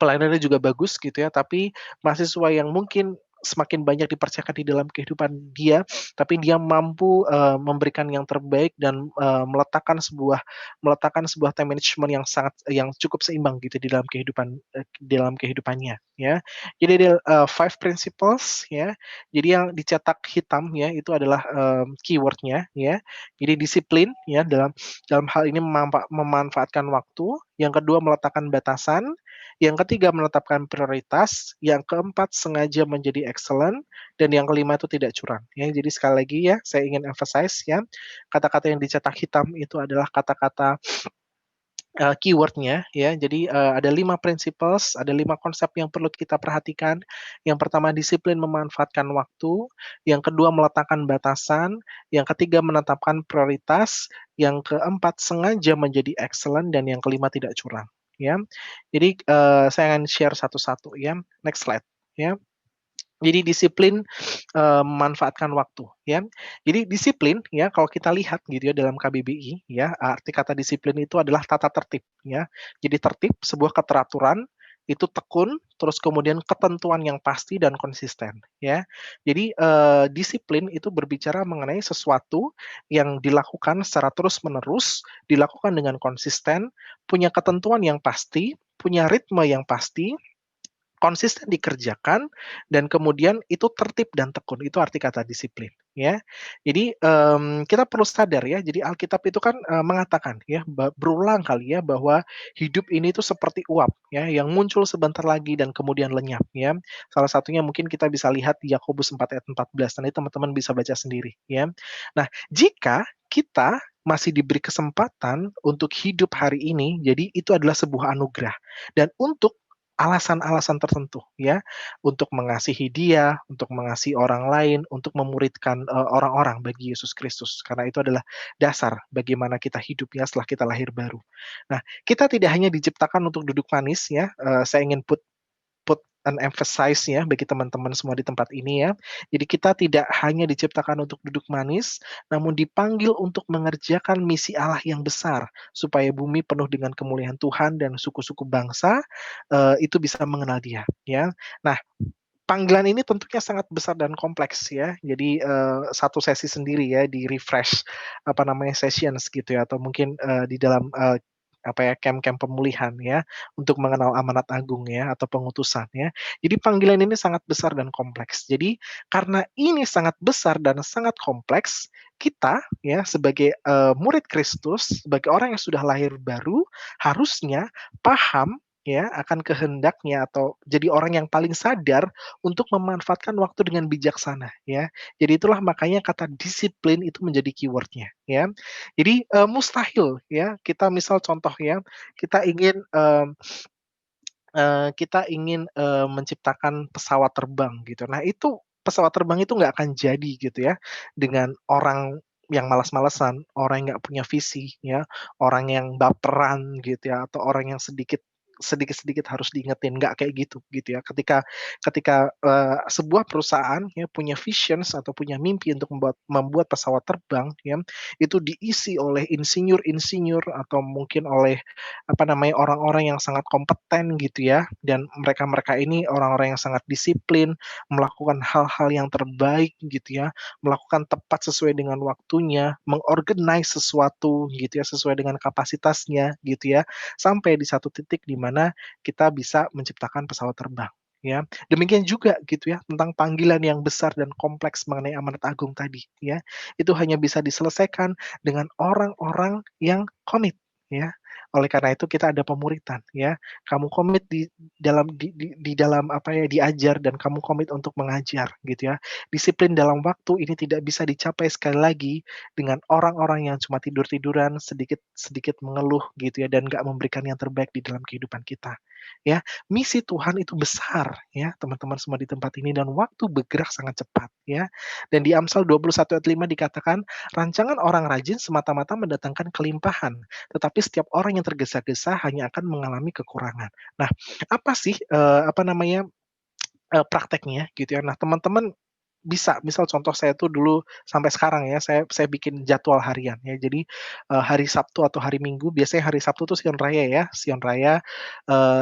pelayanannya juga bagus gitu ya, tapi mahasiswa yang mungkin semakin banyak dipercayakan di dalam kehidupan dia, tapi dia mampu, memberikan yang terbaik dan, meletakkan sebuah time management yang cukup seimbang gitu di dalam kehidupannya, ya. Jadi ada, 5 principles ya, jadi yang dicetak hitam ya, itu adalah, keyword-nya ya. Jadi disiplin ya, dalam dalam hal ini memanfaatkan waktu, yang kedua meletakkan batasan, yang ketiga menetapkan prioritas, yang keempat sengaja menjadi excellent, dan yang kelima itu tidak curang, ya. Jadi sekali lagi ya, saya ingin emphasize ya, kata-kata yang dicetak hitam itu adalah kata-kata, keyword-nya ya. Jadi, ada 5 principles, ada 5 konsep yang perlu kita perhatikan. Yang pertama disiplin memanfaatkan waktu, yang kedua meletakkan batasan, yang ketiga menetapkan prioritas, yang keempat sengaja menjadi excellent, dan yang kelima tidak curang, ya. Jadi, saya akan share satu-satu ya, next slide ya. Jadi disiplin, memanfaatkan waktu ya. Jadi disiplin ya, kalau kita lihat gitu ya dalam KBBI ya, arti kata disiplin itu adalah tata tertib ya. Jadi tertib, sebuah keteraturan, itu tekun, terus kemudian ketentuan yang pasti dan konsisten ya. Jadi, disiplin itu berbicara mengenai sesuatu yang dilakukan secara terus-menerus, dilakukan dengan konsisten, punya ketentuan yang pasti, punya ritme yang pasti, konsisten dikerjakan, dan kemudian itu tertib dan tekun, itu arti kata disiplin, ya. Jadi, kita perlu sadar ya, jadi Alkitab itu kan, mengatakan ya, berulang kali ya, bahwa hidup ini tuh seperti uap ya, yang muncul sebentar lagi dan kemudian lenyap ya. Salah satunya mungkin kita bisa lihat di Yakobus 4 ayat 14, nanti teman-teman bisa baca sendiri ya. Nah, jika kita masih diberi kesempatan untuk hidup hari ini, jadi itu adalah sebuah anugerah, dan untuk alasan-alasan tertentu ya, untuk mengasihi dia, untuk mengasihi orang lain, untuk memuridkan, orang-orang bagi Yesus Kristus, karena itu adalah dasar bagaimana kita hidup ya setelah kita lahir baru. Nah, kita tidak hanya diciptakan untuk duduk manis ya, saya ingin put put an emphasize ya bagi teman-teman semua di tempat ini ya. Jadi kita tidak hanya diciptakan untuk duduk manis, namun dipanggil untuk mengerjakan misi Allah yang besar, supaya bumi penuh dengan kemuliaan Tuhan dan suku-suku bangsa, itu bisa mengenal Dia, ya. Nah, panggilan ini tentunya sangat besar dan kompleks ya. Jadi, satu sesi sendiri ya di refresh, sessions gitu ya, atau mungkin, di dalam, camp-camp pemulihan ya, untuk mengenal amanat agung ya, atau pengutusan ya. Jadi panggilan ini sangat besar dan kompleks. Jadi karena ini sangat besar dan sangat kompleks, kita ya sebagai, murid Kristus, sebagai orang yang sudah lahir baru, harusnya paham ya akan kehendaknya, atau jadi orang yang paling sadar untuk memanfaatkan waktu dengan bijaksana ya. Jadi itulah makanya kata disiplin itu menjadi keyword-nya ya. Jadi, mustahil ya kita misal contoh ya, kita ingin, menciptakan pesawat terbang gitu. Nah itu pesawat terbang itu nggak akan jadi gitu ya, dengan orang yang malas-malesan, orang yang nggak punya visi ya, orang yang baperan gitu ya, atau orang yang sedikit sedikit-sedikit harus diingetin, nggak kayak gitu ya. Ketika ketika, sebuah perusahaan ya punya visions atau punya mimpi untuk membuat membuat pesawat terbang ya, itu diisi oleh insinyur-insinyur atau mungkin oleh, apa namanya, orang-orang yang sangat kompeten gitu ya, dan mereka-mereka ini orang-orang yang sangat disiplin, melakukan hal-hal yang terbaik gitu ya, melakukan tepat sesuai dengan waktunya, sesuatu gitu ya, sesuai dengan kapasitasnya gitu ya, sampai di satu titik di mana kita bisa menciptakan pesawat terbang, ya. Demikian juga gitu ya, tentang panggilan yang besar dan kompleks mengenai amanat agung tadi ya, itu hanya bisa diselesaikan dengan orang-orang yang komit ya. Oleh karena itu kita ada pemuritan ya, kamu komit di dalam apa ya, diajar dan kamu komit untuk mengajar gitu ya. Disiplin dalam waktu ini tidak bisa dicapai sekali lagi dengan orang-orang yang cuma tidur-tiduran, sedikit-sedikit mengeluh gitu ya, dan nggak memberikan yang terbaik di dalam kehidupan kita, ya. Misi Tuhan itu besar ya, teman-teman semua di tempat ini dan waktu bergerak sangat cepat ya. Dan di Amsal 21 ayat 5 dikatakan, "Rancangan orang rajin semata-mata mendatangkan kelimpahan, tetapi setiap orang yang tergesa-gesa hanya akan mengalami kekurangan." Nah, apa sih, apa namanya, prakteknya gitu ya. Nah, teman-teman bisa, misal contoh saya tuh dulu sampai sekarang ya, saya bikin jadwal harian ya. Jadi, hari Sabtu atau hari Minggu, biasanya hari Sabtu tuh Sion Raya ya, Sion Raya,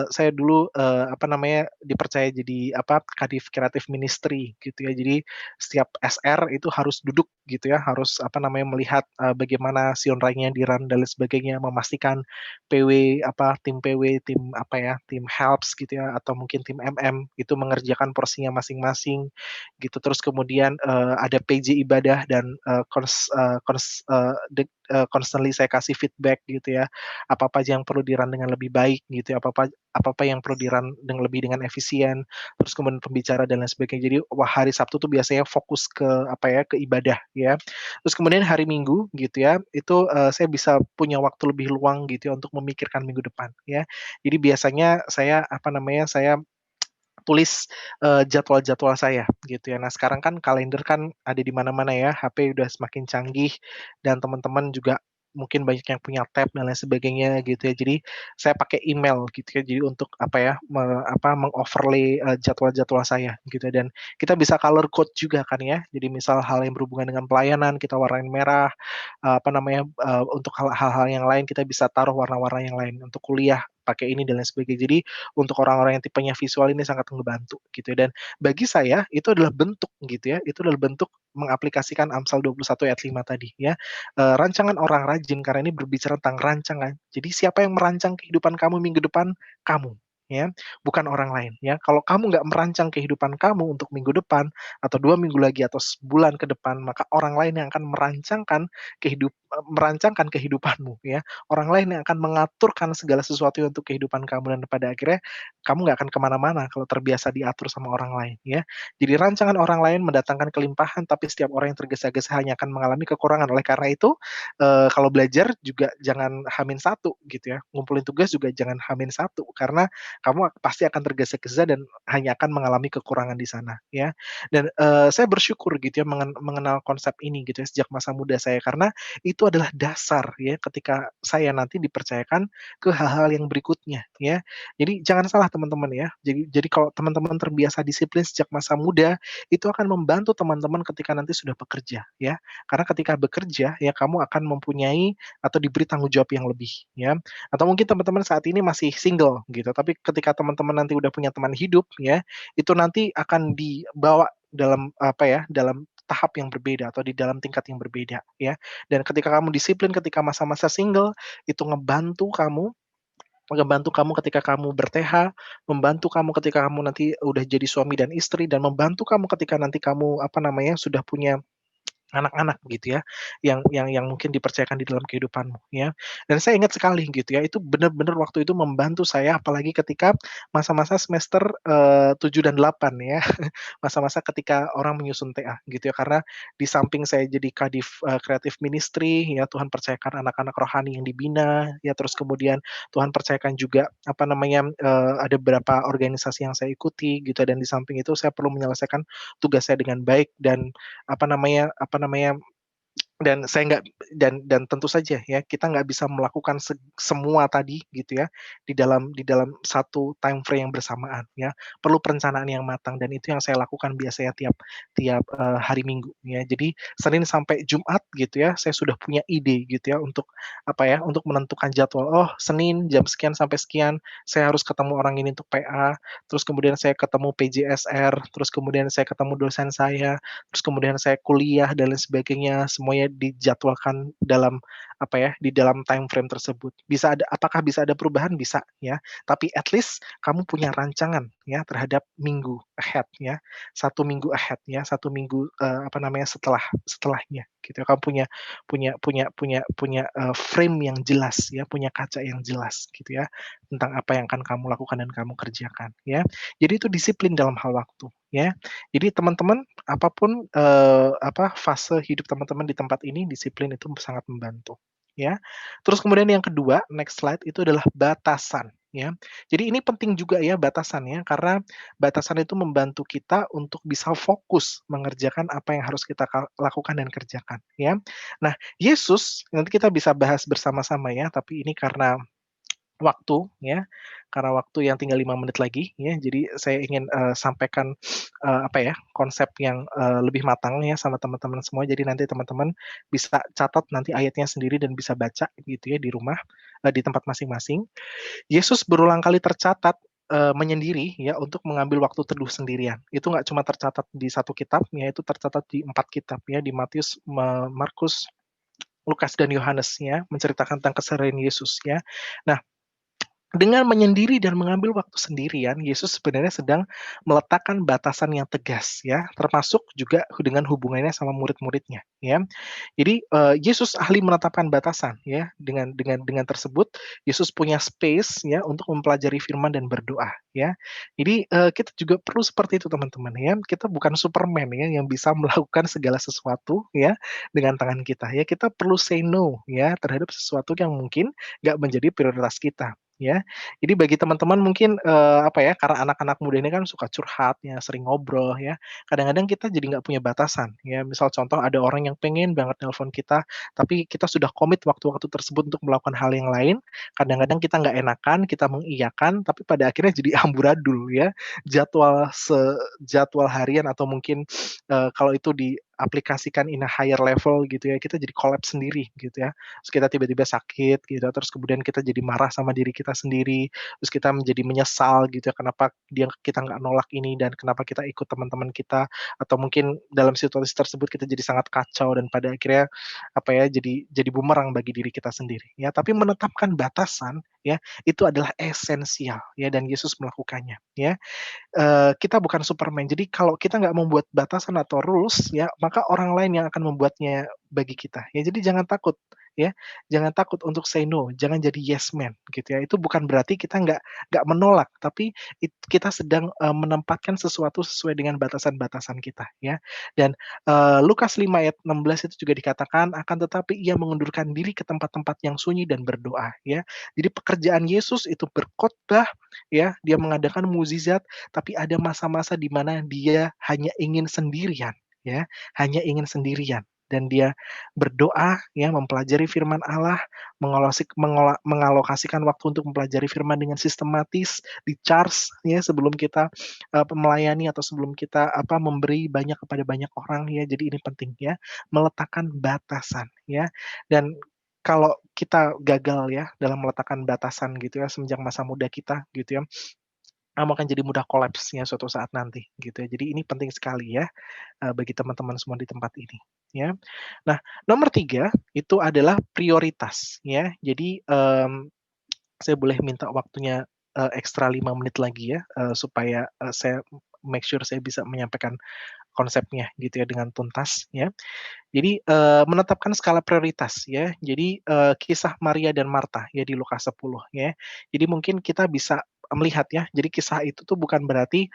saya dulu, apa namanya, dipercaya jadi apa, Kadif Kreatif Ministry gitu ya. Jadi setiap SR itu harus duduk gitu ya, harus apa namanya, melihat, bagaimana Sion Rayanya di-run dan lain sebagainya, memastikan PW apa, tim PW, tim apa ya, tim helps gitu ya, atau mungkin tim MM itu mengerjakan porsinya masing-masing gitu. Terus kemudian, ada PJ ibadah dan, constantly saya kasih feedback gitu ya, apa-apa aja yang perlu di-run dengan lebih baik gitu ya, apa-apa yang perlu di-run dengan efisien, terus kemudian pembicara dan lain sebagainya. Jadi, wah, hari Sabtu tuh biasanya fokus ke apa ya, ke ibadah ya. Terus kemudian hari Minggu gitu ya, itu, saya bisa punya waktu lebih luang gitu ya untuk memikirkan minggu depan ya. Jadi biasanya saya apa namanya, saya tulis, jadwal-jadwal saya gitu ya. Nah, sekarang kan kalender kan ada di mana-mana ya, HP udah semakin canggih dan teman-teman juga mungkin banyak yang punya tab dan lain sebagainya gitu ya. Jadi saya pakai email gitu ya, jadi untuk apa ya, meng-overlay, jadwal-jadwal saya gitu ya, dan kita bisa color code juga kan ya. Jadi misal hal yang berhubungan dengan pelayanan kita warnain merah, apa namanya, untuk hal-hal yang lain kita bisa taruh warna-warna yang lain, untuk kuliah pakai ini dan lain sebagainya. Jadi untuk orang-orang yang tipenya visual ini sangat ngebantu gitu ya, dan bagi saya itu adalah bentuk gitu ya, itu adalah bentuk mengaplikasikan Amsal 21 ayat 5 tadi ya, rancangan orang rajin karena ini berbicara tentang rancangan. Jadi siapa yang merancang kehidupan kamu minggu depan? Kamu, ya, bukan orang lain ya. Kalau kamu nggak merancang kehidupan kamu untuk minggu depan, atau 2 minggu lagi, atau sebulan ke depan, maka orang lain yang akan merancangkan kehidupanmu ya. Orang lain yang akan mengaturkan segala sesuatu untuk kehidupan kamu, dan pada akhirnya kamu nggak akan kemana mana kalau terbiasa diatur sama orang lain ya. Jadi rancangan orang lain mendatangkan kelimpahan, tapi setiap orang yang tergesa-gesa hanya akan mengalami kekurangan. Oleh karena itu, kalau belajar juga jangan H-1 gitu ya, ngumpulin tugas juga jangan H-1 karena kamu pasti akan tergesa-gesa dan hanya akan mengalami kekurangan di sana ya. Dan, saya bersyukur gitu ya mengenal konsep ini gitu ya sejak masa muda saya, karena itu adalah dasar ya ketika saya nanti dipercayakan ke hal-hal yang berikutnya ya. Jadi jangan salah teman-teman ya. Jadi kalau teman-teman terbiasa disiplin sejak masa muda, itu akan membantu teman-teman ketika nanti sudah bekerja ya. Karena ketika bekerja ya kamu akan mempunyai atau diberi tanggung jawab yang lebih ya. Atau mungkin teman-teman saat ini masih single gitu, tapi ketika teman-teman nanti udah punya teman hidup ya, itu nanti akan dibawa dalam apa ya, dalam tahap yang berbeda atau di dalam tingkat yang berbeda ya. Dan ketika kamu disiplin ketika masa-masa single, itu ngebantu kamu ketika kamu ber-TH, membantu kamu ketika kamu nanti udah jadi suami dan istri, dan membantu kamu ketika nanti kamu, apa namanya, sudah punya anak-anak gitu ya, yang mungkin dipercayakan di dalam kehidupanmu ya. Dan saya ingat sekali gitu ya, itu benar-benar waktu itu membantu saya apalagi ketika masa-masa semester, 7 dan 8 ya, masa-masa ketika orang menyusun TA gitu ya. Karena di samping saya jadi Kadif, Kreatif Ministry ya, Tuhan percayakan anak-anak rohani yang dibina ya, terus kemudian Tuhan percayakan juga apa namanya, ada beberapa organisasi yang saya ikuti gitu, dan di samping itu saya perlu menyelesaikan tugas saya dengan baik dan apa namanya, Dan saya nggak dan tentu saja ya, kita nggak bisa melakukan semua tadi gitu ya, di dalam satu time frame yang bersamaan ya. Perlu perencanaan yang matang dan itu yang saya lakukan biasanya tiap tiap, hari Minggu ya. Jadi Senin sampai Jumat gitu ya, saya sudah punya ide gitu ya untuk apa ya, untuk menentukan jadwal. Oh, Senin jam sekian sampai sekian, saya harus ketemu orang ini untuk PA, terus kemudian saya ketemu PJSR, terus kemudian saya ketemu dosen saya, terus kemudian saya kuliah dan lain sebagainya, semuanya dijadwalkan dalam, apa ya, di dalam time frame tersebut. Apakah bisa ada perubahan? Bisa, ya. Tapi at least kamu punya rancangan ya terhadap minggu ahead ya, satu minggu ahead ya, satu minggu, apa namanya, setelahnya gitu. Kamu punya punya punya punya punya, frame yang jelas ya, punya kaca yang jelas gitu ya, tentang apa yang akan kamu lakukan dan kamu kerjakan ya. Jadi itu disiplin dalam hal waktu ya. Jadi teman-teman, apapun, apa, fase hidup teman-teman di tempat ini, disiplin itu sangat membantu, ya. Terus kemudian yang kedua, next slide, itu adalah batasan, ya. Jadi ini penting juga ya batasannya, karena batasan itu membantu kita untuk bisa fokus mengerjakan apa yang harus kita lakukan dan kerjakan, ya. Nah, Yesus, nanti kita bisa bahas bersama-sama ya, tapi ini waktu ya, karena waktu yang tinggal 5 menit lagi ya, jadi saya ingin, sampaikan, apa ya, konsep yang, lebih matang ya sama teman-teman semua. Jadi nanti teman-teman bisa catat nanti ayatnya sendiri dan bisa baca gitu ya di rumah, di tempat masing-masing. Yesus berulang kali tercatat, menyendiri ya untuk mengambil waktu teduh sendirian. Itu nggak cuma tercatat di satu kitab ya, itu tercatat di 4 kitab ya, di Matius, Markus, Lukas, dan Yohanes ya, menceritakan tentang keseharian Yesus ya. Nah, dengan menyendiri dan mengambil waktu sendirian, Yesus sebenarnya sedang meletakkan batasan yang tegas ya, termasuk juga dengan hubungannya sama murid-muridnya ya. Jadi, Yesus ahli menetapkan batasan ya, dengan tersebut Yesus punya space ya untuk mempelajari firman dan berdoa ya. Jadi, kita juga perlu seperti itu teman-teman ya, kita bukan Superman ya yang bisa melakukan segala sesuatu ya dengan tangan kita ya, kita perlu say no ya terhadap sesuatu yang mungkin nggak menjadi prioritas kita ya. Jadi bagi teman-teman mungkin, apa ya, karena anak-anak muda ini kan suka curhat ya, sering ngobrol ya, kadang-kadang kita jadi nggak punya batasan ya. Misal contoh ada orang yang pengen banget nelpon kita, tapi kita sudah komit waktu-waktu tersebut untuk melakukan hal yang lain, kadang-kadang kita nggak enakan, kita mengiyakan, tapi pada akhirnya jadi amburadul ya. Jadwal harian atau mungkin, kalau itu diaplikasikan in a higher level gitu ya, kita jadi collapse sendiri gitu ya. Terus kita tiba-tiba sakit gitu, terus kemudian kita jadi marah sama diri kita sendiri, terus kita menjadi menyesal gitu ya, kenapa kita nggak nolak ini dan kenapa kita ikut teman-teman kita, atau mungkin dalam situasi tersebut kita jadi sangat kacau dan pada akhirnya, apa ya, jadi bumerang bagi diri kita sendiri ya. Tapi menetapkan batasan ya, itu adalah esensial ya dan Yesus melakukannya ya. Kita bukan Superman. Jadi kalau kita nggak membuat batasan atau rules ya, maka orang lain yang akan membuatnya bagi kita ya. Jadi jangan takut ya, jangan takut untuk say no, jangan jadi yes man gitu ya. Itu bukan berarti kita nggak menolak, tapi kita sedang, menempatkan sesuatu sesuai dengan batasan-batasan kita ya. Dan, Lukas 5 ayat 16 itu juga dikatakan, "Akan tetapi ia mengundurkan diri ke tempat-tempat yang sunyi dan berdoa," ya. Jadi pekerjaan Yesus itu berkhotbah ya, dia mengadakan mukjizat, tapi ada masa-masa di mana dia hanya ingin sendirian, ya, hanya ingin sendirian dan dia berdoa ya, mempelajari firman Allah, mengalokasikan waktu untuk mempelajari firman dengan sistematis, di-charge ya sebelum kita, melayani atau sebelum kita, apa, memberi banyak kepada banyak orang ya. Jadi ini penting ya, meletakkan batasan ya. Dan kalau kita gagal ya dalam meletakkan batasan gitu ya semenjak masa muda kita gitu ya, kamu akan jadi mudah kolaps ya suatu saat nanti, gitu ya. Jadi ini penting sekali ya, bagi teman-teman semua di tempat ini, ya. Nah, nomor 3 itu adalah prioritas, ya. Jadi, saya boleh minta waktunya, ekstra 5 menit lagi ya, supaya, saya make sure saya bisa menyampaikan konsepnya gitu ya dengan tuntas, ya. Jadi, menetapkan skala prioritas ya. Jadi, kisah Maria dan Marta ya di Lukas 10 ya. Jadi mungkin kita bisa, melihat ya, jadi kisah itu tuh bukan berarti,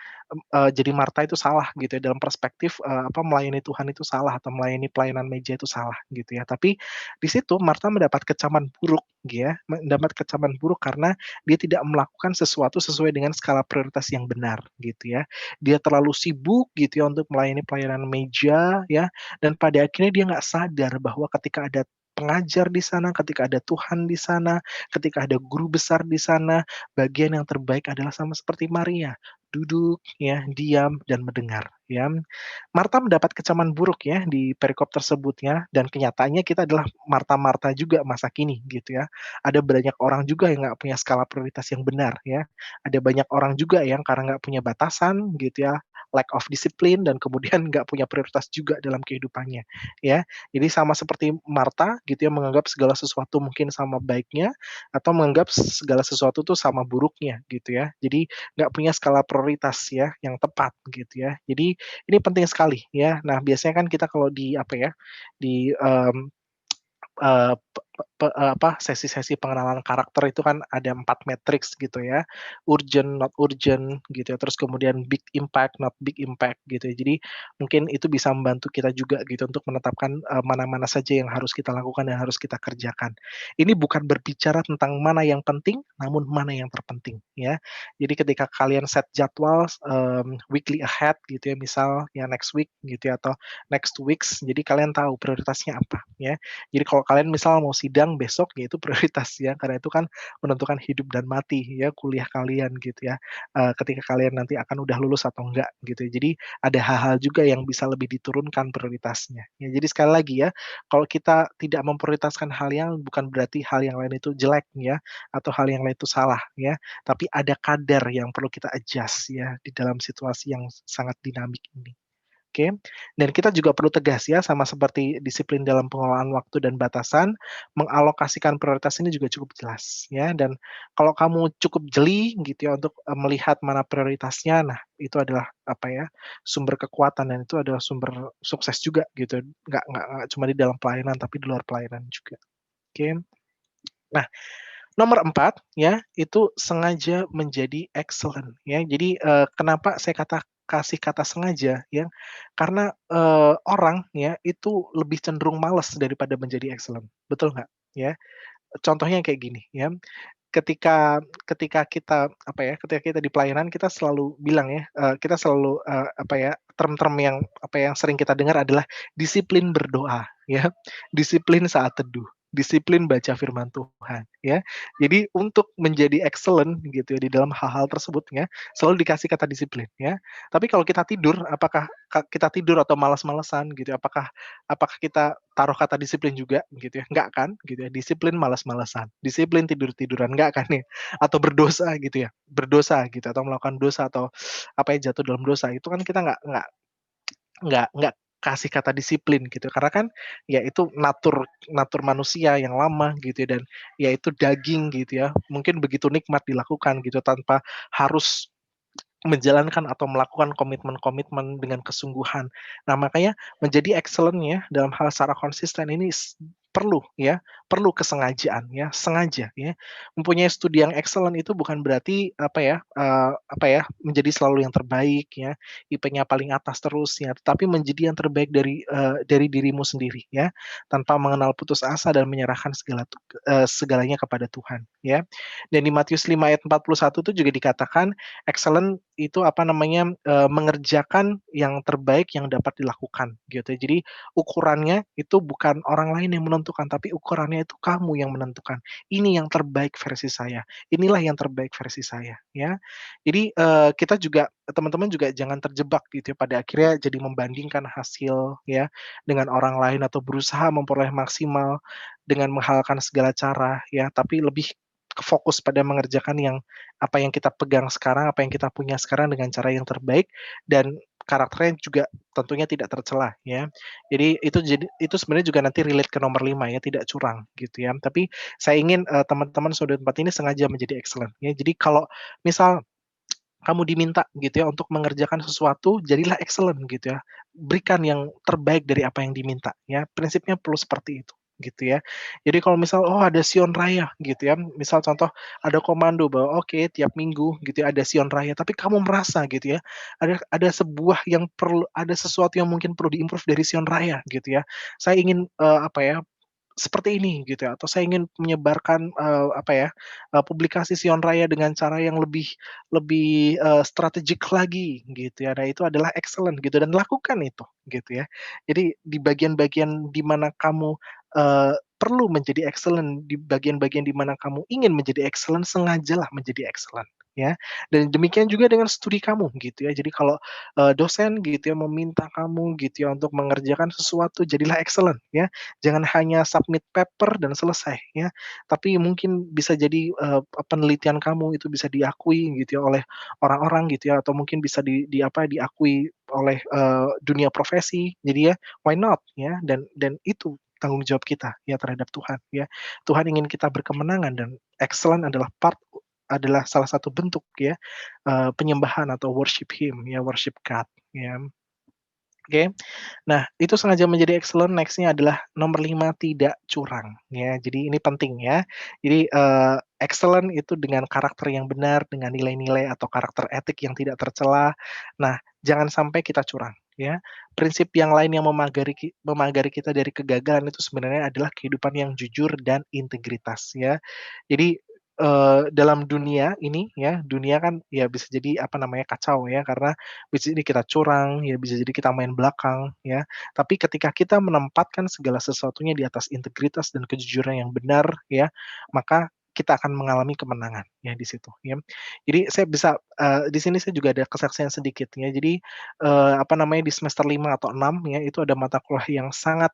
jadi Marta itu salah gitu ya, dalam perspektif, melayani Tuhan itu salah atau melayani pelayanan meja itu salah gitu ya. Tapi di situ Marta mendapat kecaman buruk gitu ya, mendapat kecaman buruk karena dia tidak melakukan sesuatu sesuai dengan skala prioritas yang benar gitu ya. Dia terlalu sibuk gitu ya untuk melayani pelayanan meja ya, dan pada akhirnya dia nggak sadar bahwa ketika ada pengajar di sana, ketika ada Tuhan di sana, ketika ada guru besar di sana, bagian yang terbaik adalah sama seperti Maria, duduk ya, diam dan mendengar ya. Marta mendapat kecaman buruk ya di perikop tersebut ya, dan kenyataannya kita adalah Marta-Marta juga masa kini gitu ya. Ada banyak orang juga yang nggak punya skala prioritas yang benar ya. Ada banyak orang juga yang karena nggak punya batasan gitu ya, lack of discipline dan kemudian nggak punya prioritas juga dalam kehidupannya ya. Jadi sama seperti Marta gitu ya, menganggap segala sesuatu mungkin sama baiknya atau menganggap segala sesuatu tuh sama buruknya gitu ya. Jadi nggak punya skala prioritas ya yang tepat gitu ya. Jadi ini penting sekali ya. Nah, biasanya kan kita kalau di apa ya, di, sesi-sesi pengenalan karakter itu kan ada 4 matriks gitu ya, urgent, not urgent gitu ya, terus kemudian big impact, not big impact gitu ya. Jadi mungkin itu bisa membantu kita juga gitu untuk menetapkan, mana-mana saja yang harus kita lakukan dan harus kita kerjakan. Ini bukan berbicara tentang mana yang penting, namun mana yang terpenting ya. Jadi ketika kalian set jadwal, weekly ahead gitu ya, misal ya next week gitu ya, atau next weeks, jadi kalian tahu prioritasnya apa ya. Jadi kalau kalian misal mau sidang besok, ya itu prioritas ya, karena itu kan menentukan hidup dan mati ya, kuliah kalian gitu ya, ketika kalian nanti akan udah lulus atau enggak gitu ya. Jadi ada hal-hal juga yang bisa lebih diturunkan prioritasnya. Ya jadi sekali lagi ya, kalau kita tidak memprioritaskan hal yang bukan berarti hal yang lain itu jelek ya, atau hal yang lain itu salah ya, tapi ada kadar yang perlu kita adjust ya, di dalam situasi yang sangat dinamik ini. Oke, dan kita juga perlu tegas ya, sama seperti disiplin dalam pengelolaan waktu dan batasan, mengalokasikan prioritas ini juga cukup jelas ya, dan kalau kamu cukup jeli gitu ya untuk, melihat mana prioritasnya, nah itu adalah apa ya, sumber kekuatan dan itu adalah sumber sukses juga gitu, nggak cuma di dalam pelayanan tapi di luar pelayanan juga. Oke. Nah, nomor 4 ya, itu sengaja menjadi excellent ya. Jadi, kenapa saya kasih kata sengaja ya, karena, orang ya itu lebih cenderung malas daripada menjadi excellent, betul nggak? Ya, contohnya kayak gini ya, ketika ketika kita apa ya, ketika kita di pelayanan kita selalu bilang ya, kita selalu, term-term yang yang sering kita dengar adalah disiplin berdoa ya, disiplin saat teduh, disiplin baca firman Tuhan ya. Jadi untuk menjadi excellent gitu ya di dalam hal-hal tersebut ya, selalu dikasih kata disiplin ya. Tapi kalau kita tidur, apakah kita tidur atau malas-malesan gitu ya, apakah apakah kita taruh kata disiplin juga gitu ya? Enggak kan gitu ya, disiplin malas-malesan, disiplin tidur-tiduran, enggak kan ya? Atau berdosa gitu ya, berdosa gitu atau melakukan dosa atau jatuh dalam dosa, itu kan kita nggak kasih kata disiplin gitu, karena kan ya itu natur natur manusia yang lama gitu ya, dan ya itu daging gitu ya, mungkin begitu nikmat dilakukan gitu tanpa harus menjalankan atau melakukan komitmen-komitmen dengan kesungguhan. Nah, makanya menjadi excellent ya dalam hal secara konsisten ini perlu ya, perlu kesengajaan ya, sengaja ya. Mempunyai studi yang excellent itu bukan berarti menjadi selalu yang terbaik ya, IP-nya paling atas terus ya, tetapi menjadi yang terbaik dari dirimu sendiri ya, tanpa mengenal putus asa dan menyerahkan segalanya kepada Tuhan ya. Dan di Matius 5 ayat 41 itu juga dikatakan excellent itu mengerjakan yang terbaik yang dapat dilakukan gitu ya. Jadi ukurannya itu bukan orang lain yang menentukan, tapi ukurannya itu kamu yang menentukan. Ini yang terbaik versi saya, inilah yang terbaik versi saya, ya. Jadi, kita juga teman-teman juga jangan terjebak gitu ya, pada akhirnya jadi membandingkan hasil ya, dengan orang lain atau berusaha memperoleh maksimal dengan menghalalkan segala cara ya, tapi lebih fokus pada mengerjakan apa yang kita pegang sekarang, apa yang kita punya sekarang dengan cara yang terbaik dan karakternya juga tentunya tidak tercelah ya. Jadi itu sebenarnya juga nanti relate ke nomor 5 ya, tidak curang gitu ya. Tapi saya ingin, teman-teman Sudut Empat ini sengaja menjadi excellent ya. Jadi kalau misal kamu diminta gitu ya untuk mengerjakan sesuatu, jadilah excellent gitu ya. Berikan yang terbaik dari apa yang diminta ya. Prinsipnya perlu seperti itu. gitu ya. Jadi kalau misal, oh ada Sion Raya gitu ya, misal contoh ada komando bahwa oke tiap minggu gitu ya ada Sion Raya, tapi kamu merasa gitu ya, ada sebuah yang ada sesuatu yang mungkin perlu di-improve dari Sion Raya gitu ya. Saya ingin, apa ya, seperti ini gitu ya, atau saya ingin menyebarkan, apa ya, publikasi Sion Raya dengan cara yang lebih lebih, strategik lagi gitu ya. Nah itu adalah excellent gitu dan lakukan itu gitu ya. Jadi di bagian-bagian di mana kamu, perlu menjadi excellent, di bagian-bagian di mana kamu ingin menjadi excellent, sengajalah menjadi excellent ya. Dan demikian juga dengan studi kamu gitu ya. Jadi kalau, dosen gitu ya meminta kamu gitu ya untuk mengerjakan sesuatu, jadilah excellent ya. Jangan hanya submit paper dan selesai ya, tapi mungkin bisa jadi, penelitian kamu itu bisa diakui gitu ya oleh orang-orang gitu ya, atau mungkin bisa diakui oleh, dunia profesi. Jadi ya, why not ya, dan itu tanggung jawab kita ya terhadap Tuhan ya. Tuhan ingin kita berkemenangan dan excellent adalah salah satu bentuk ya, penyembahan atau worship Him ya, worship God ya, oke. Nah, itu sengaja menjadi excellent, next-nya adalah nomor 5 tidak curang, ya. Jadi ini penting ya. Jadi, excellent itu dengan karakter yang benar, dengan nilai-nilai atau karakter etik yang tidak tercela. Nah, jangan sampai kita curang, ya. Prinsip yang lain yang memagari kita dari kegagalan itu sebenarnya adalah kehidupan yang jujur dan integritas, ya. Jadi, dalam dunia ini ya, dunia kan ya bisa jadi, apa namanya, kacau ya, karena bisa jadi kita curang, ya bisa jadi kita main belakang, ya. Tapi ketika kita menempatkan segala sesuatunya di atas integritas dan kejujuran yang benar, ya, maka kita akan mengalami kemenangan, ya, di situ, ya. Jadi saya bisa, di sini saya juga ada kesaksian sedikit, ya. Jadi, apa namanya, di semester 5 atau 6 ya, itu ada mata kuliah yang sangat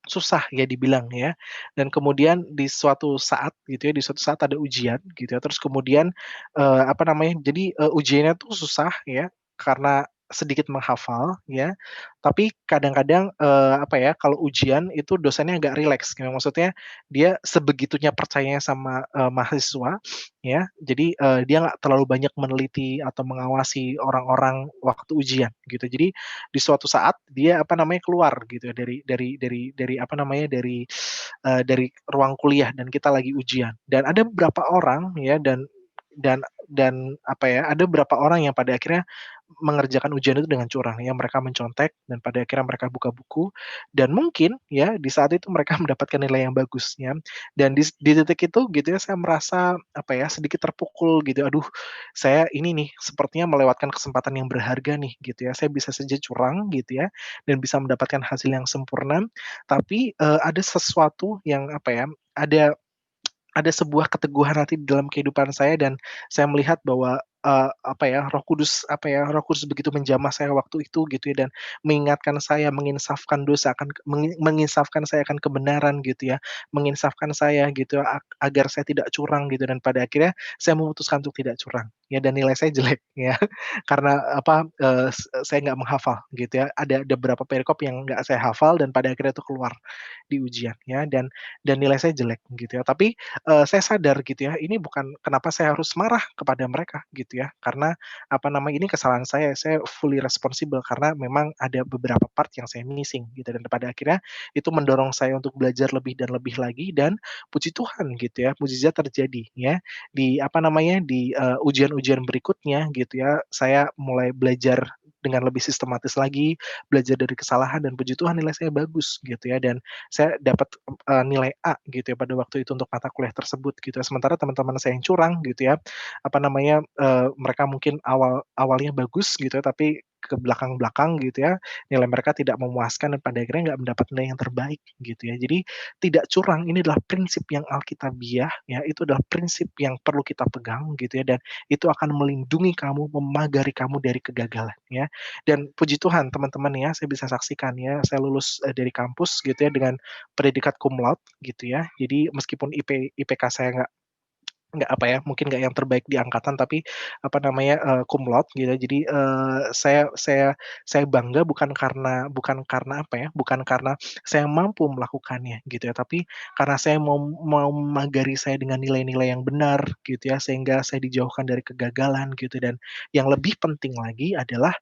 susah ya dibilang ya, dan kemudian di suatu saat gitu ya, di suatu saat ada ujian gitu ya, terus kemudian, apa namanya, jadi, ujiannya tuh susah ya, karena sedikit menghafal ya, tapi kadang-kadang, apa ya, kalau ujian itu dosennya agak rileks gitu, maksudnya dia sebegitunya percayanya sama, mahasiswa ya, jadi, dia nggak terlalu banyak meneliti atau mengawasi orang-orang waktu ujian gitu. Jadi di suatu saat dia, apa namanya, keluar gitu ya dari apa namanya, dari ruang kuliah dan kita lagi ujian. Dan ada beberapa orang ya dan apa ya, ada beberapa orang yang pada akhirnya mengerjakan ujian itu dengan curang ya, mereka mencontek dan pada akhirnya mereka buka buku dan mungkin ya di saat itu mereka mendapatkan nilai yang bagus ya. Dan di titik itu gitu ya, saya merasa apa ya, sedikit terpukul gitu, aduh saya ini nih sepertinya melewatkan kesempatan yang berharga nih gitu ya. Saya bisa saja curang gitu ya dan bisa mendapatkan hasil yang sempurna, tapi, ada sesuatu yang apa ya, ada sebuah keteguhan hati di dalam kehidupan saya dan saya melihat bahwa, apa ya, Roh Kudus begitu menjamah saya waktu itu gitu ya dan mengingatkan saya, menginsafkan dosa akan menginsafkan saya akan kebenaran gitu ya, menginsafkan saya gitu ya, agar saya tidak curang gitu dan pada akhirnya saya memutuskan untuk tidak curang ya dan nilai saya jelek ya karena apa, saya nggak menghafal gitu ya. Ada beberapa perikop yang nggak saya hafal dan pada akhirnya itu keluar di ujian ya dan nilai saya jelek gitu ya. Tapi saya sadar gitu ya, ini bukan kenapa saya harus marah kepada mereka gitu ya, karena apa namanya, ini kesalahan saya fully responsible karena memang ada beberapa part yang saya missing gitu dan pada akhirnya itu mendorong saya untuk belajar lebih dan lebih lagi dan puji Tuhan gitu ya, mukjizat terjadi ya, di apa namanya, di, ujian-ujian berikutnya gitu ya, saya mulai belajar dengan lebih sistematis lagi, belajar dari kesalahan dan puji Tuhan nilai saya bagus gitu ya dan saya dapat, nilai A gitu ya pada waktu itu untuk mata kuliah tersebut gitu ya. Sementara teman-teman saya yang curang gitu ya, apa namanya, mereka mungkin awalnya bagus gitu ya, tapi ke belakang-belakang gitu ya, nilai mereka tidak memuaskan dan pada akhirnya nggak mendapat nilai yang terbaik gitu ya. Jadi tidak curang ini adalah prinsip yang alkitabiah ya, itu adalah prinsip yang perlu kita pegang gitu ya, dan itu akan melindungi kamu, memagari kamu dari kegagalan ya. Dan puji Tuhan teman-teman ya, saya bisa saksikan ya, saya lulus, dari kampus gitu ya dengan predikat cum laude gitu ya. Jadi meskipun IPK saya nggak apa ya, mungkin nggak yang terbaik di angkatan, tapi apa namanya, cum laude gitu ya. Jadi, saya bangga bukan karena apa ya, bukan karena saya mampu melakukannya gitu ya, tapi karena saya mau memagari saya dengan nilai-nilai yang benar gitu ya, sehingga saya dijauhkan dari kegagalan gitu dan yang lebih penting lagi adalah,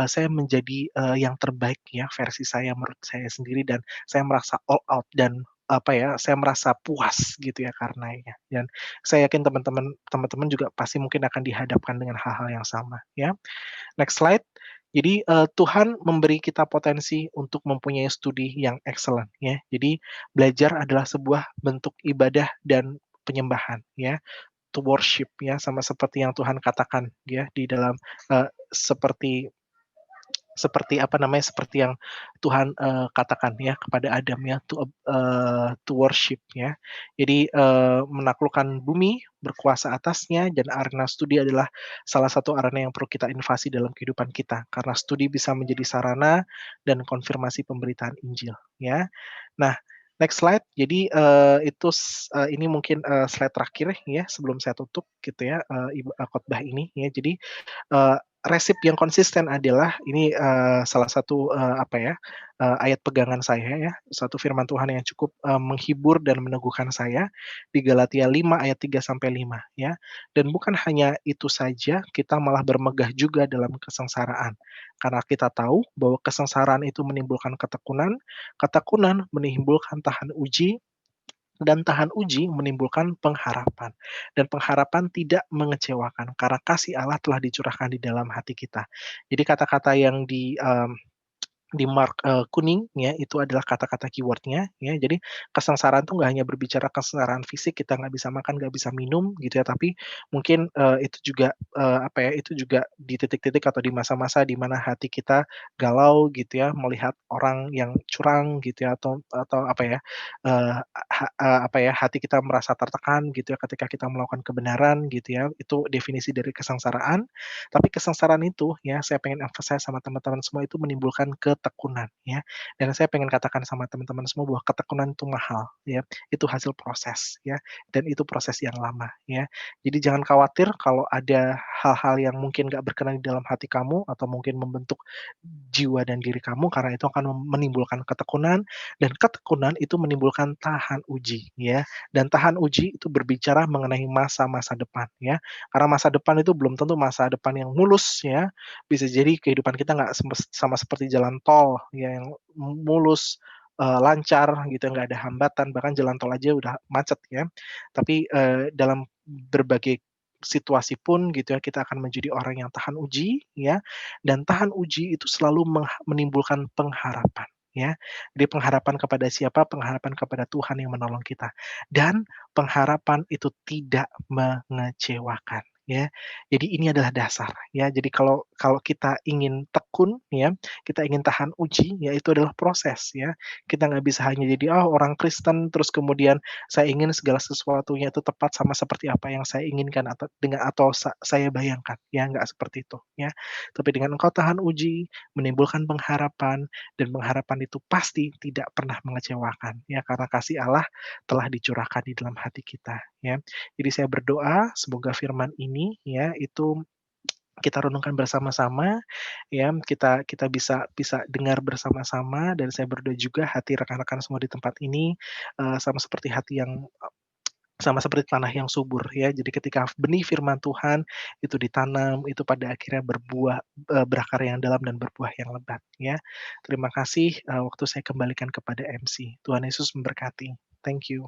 saya menjadi, yang terbaik ya, versi saya menurut saya sendiri dan saya merasa all out dan apa ya, saya merasa puas gitu ya karenanya. Dan saya yakin teman-teman juga pasti mungkin akan dihadapkan dengan hal-hal yang sama ya. Next slide. Jadi, Tuhan memberi kita potensi untuk mempunyai studi yang excellent ya. Jadi belajar adalah sebuah bentuk ibadah dan penyembahan ya, to worship ya, sama seperti yang Tuhan katakan ya di dalam, seperti seperti apa namanya, seperti yang Tuhan, katakan ya kepada Adam ya, to worship ya. Jadi, menaklukkan bumi, berkuasa atasnya, dan arena studi adalah salah satu arena yang perlu kita invasi dalam kehidupan kita, karena studi bisa menjadi sarana dan konfirmasi pemberitaan Injil ya. Nah, next slide. Jadi, ini mungkin, slide terakhir ya sebelum saya tutup gitu ya, khotbah ini ya. Jadi resep yang konsisten adalah ini, salah satu, apa ya, ayat pegangan saya ya, satu firman Tuhan yang cukup, menghibur dan meneguhkan saya di Galatia 5 ayat 3 sampai 5 ya. Dan bukan hanya itu saja, kita malah bermegah juga dalam kesengsaraan. Karena kita tahu bahwa kesengsaraan itu menimbulkan ketekunan, ketekunan menimbulkan tahan uji, dan tahan uji menimbulkan pengharapan, dan pengharapan tidak mengecewakan karena kasih Allah telah dicurahkan di dalam hati kita. Jadi kata-kata yang di mark, kuning ya, itu adalah kata-kata keyword-nya ya. Jadi kesengsaraan tuh nggak hanya berbicara kesengsaraan fisik, kita nggak bisa makan, nggak bisa minum gitu ya, tapi mungkin, itu juga, apa ya, itu juga di titik-titik atau di masa-masa di mana hati kita galau gitu ya, melihat orang yang curang gitu ya, atau apa ya, apa ya, hati kita merasa tertekan gitu ya ketika kita melakukan kebenaran gitu ya, itu definisi dari kesengsaraan. Tapi kesengsaraan itu ya, saya pengen emphasize sama teman-teman semua itu menimbulkan ketekunan ya, dan saya pengen katakan sama teman-teman semua bahwa ketekunan itu mahal ya, itu hasil proses ya, dan itu proses yang lama ya. Jadi jangan khawatir kalau ada hal-hal yang mungkin nggak berkenan di dalam hati kamu atau mungkin membentuk jiwa dan diri kamu, karena itu akan menimbulkan ketekunan, dan ketekunan itu menimbulkan tahan uji ya, dan tahan uji itu berbicara mengenai masa-masa depan ya. Karena masa depan itu belum tentu masa depan yang mulus ya, bisa jadi kehidupan kita nggak sama seperti jalan tol ya yang mulus, lancar gitu, nggak ada hambatan, bahkan jalan tol aja udah macet ya. Tapi, dalam berbagai situasi pun gitu ya, kita akan menjadi orang yang tahan uji ya, dan tahan uji itu selalu menimbulkan pengharapan ya. Jadi pengharapan kepada siapa? Pengharapan kepada Tuhan yang menolong kita, dan pengharapan itu tidak mengecewakan, ya. Jadi ini adalah dasar, ya. Jadi kalau kalau kita ingin tekun, ya, kita ingin tahan uji, ya itu adalah proses, ya. Kita nggak bisa hanya jadi, "Oh, orang Kristen, terus kemudian saya ingin segala sesuatunya itu tepat sama seperti apa yang saya inginkan atau saya bayangkan." Ya, nggak seperti itu, ya. Tapi dengan engkau tahan uji, menimbulkan pengharapan, dan pengharapan itu pasti tidak pernah mengecewakan, ya, karena kasih Allah telah dicurahkan di dalam hati kita, ya. Jadi saya berdoa semoga firman ini ya itu kita renungkan bersama-sama ya, kita kita bisa bisa dengar bersama-sama, dan saya berdoa juga hati rekan-rekan semua di tempat ini, sama seperti hati yang sama seperti tanah yang subur ya. Jadi ketika benih firman Tuhan itu ditanam, itu pada akhirnya berbuah, berakar yang dalam dan berbuah yang lebat ya. Terima kasih, waktu saya kembalikan kepada MC. Tuhan Yesus memberkati. Thank you.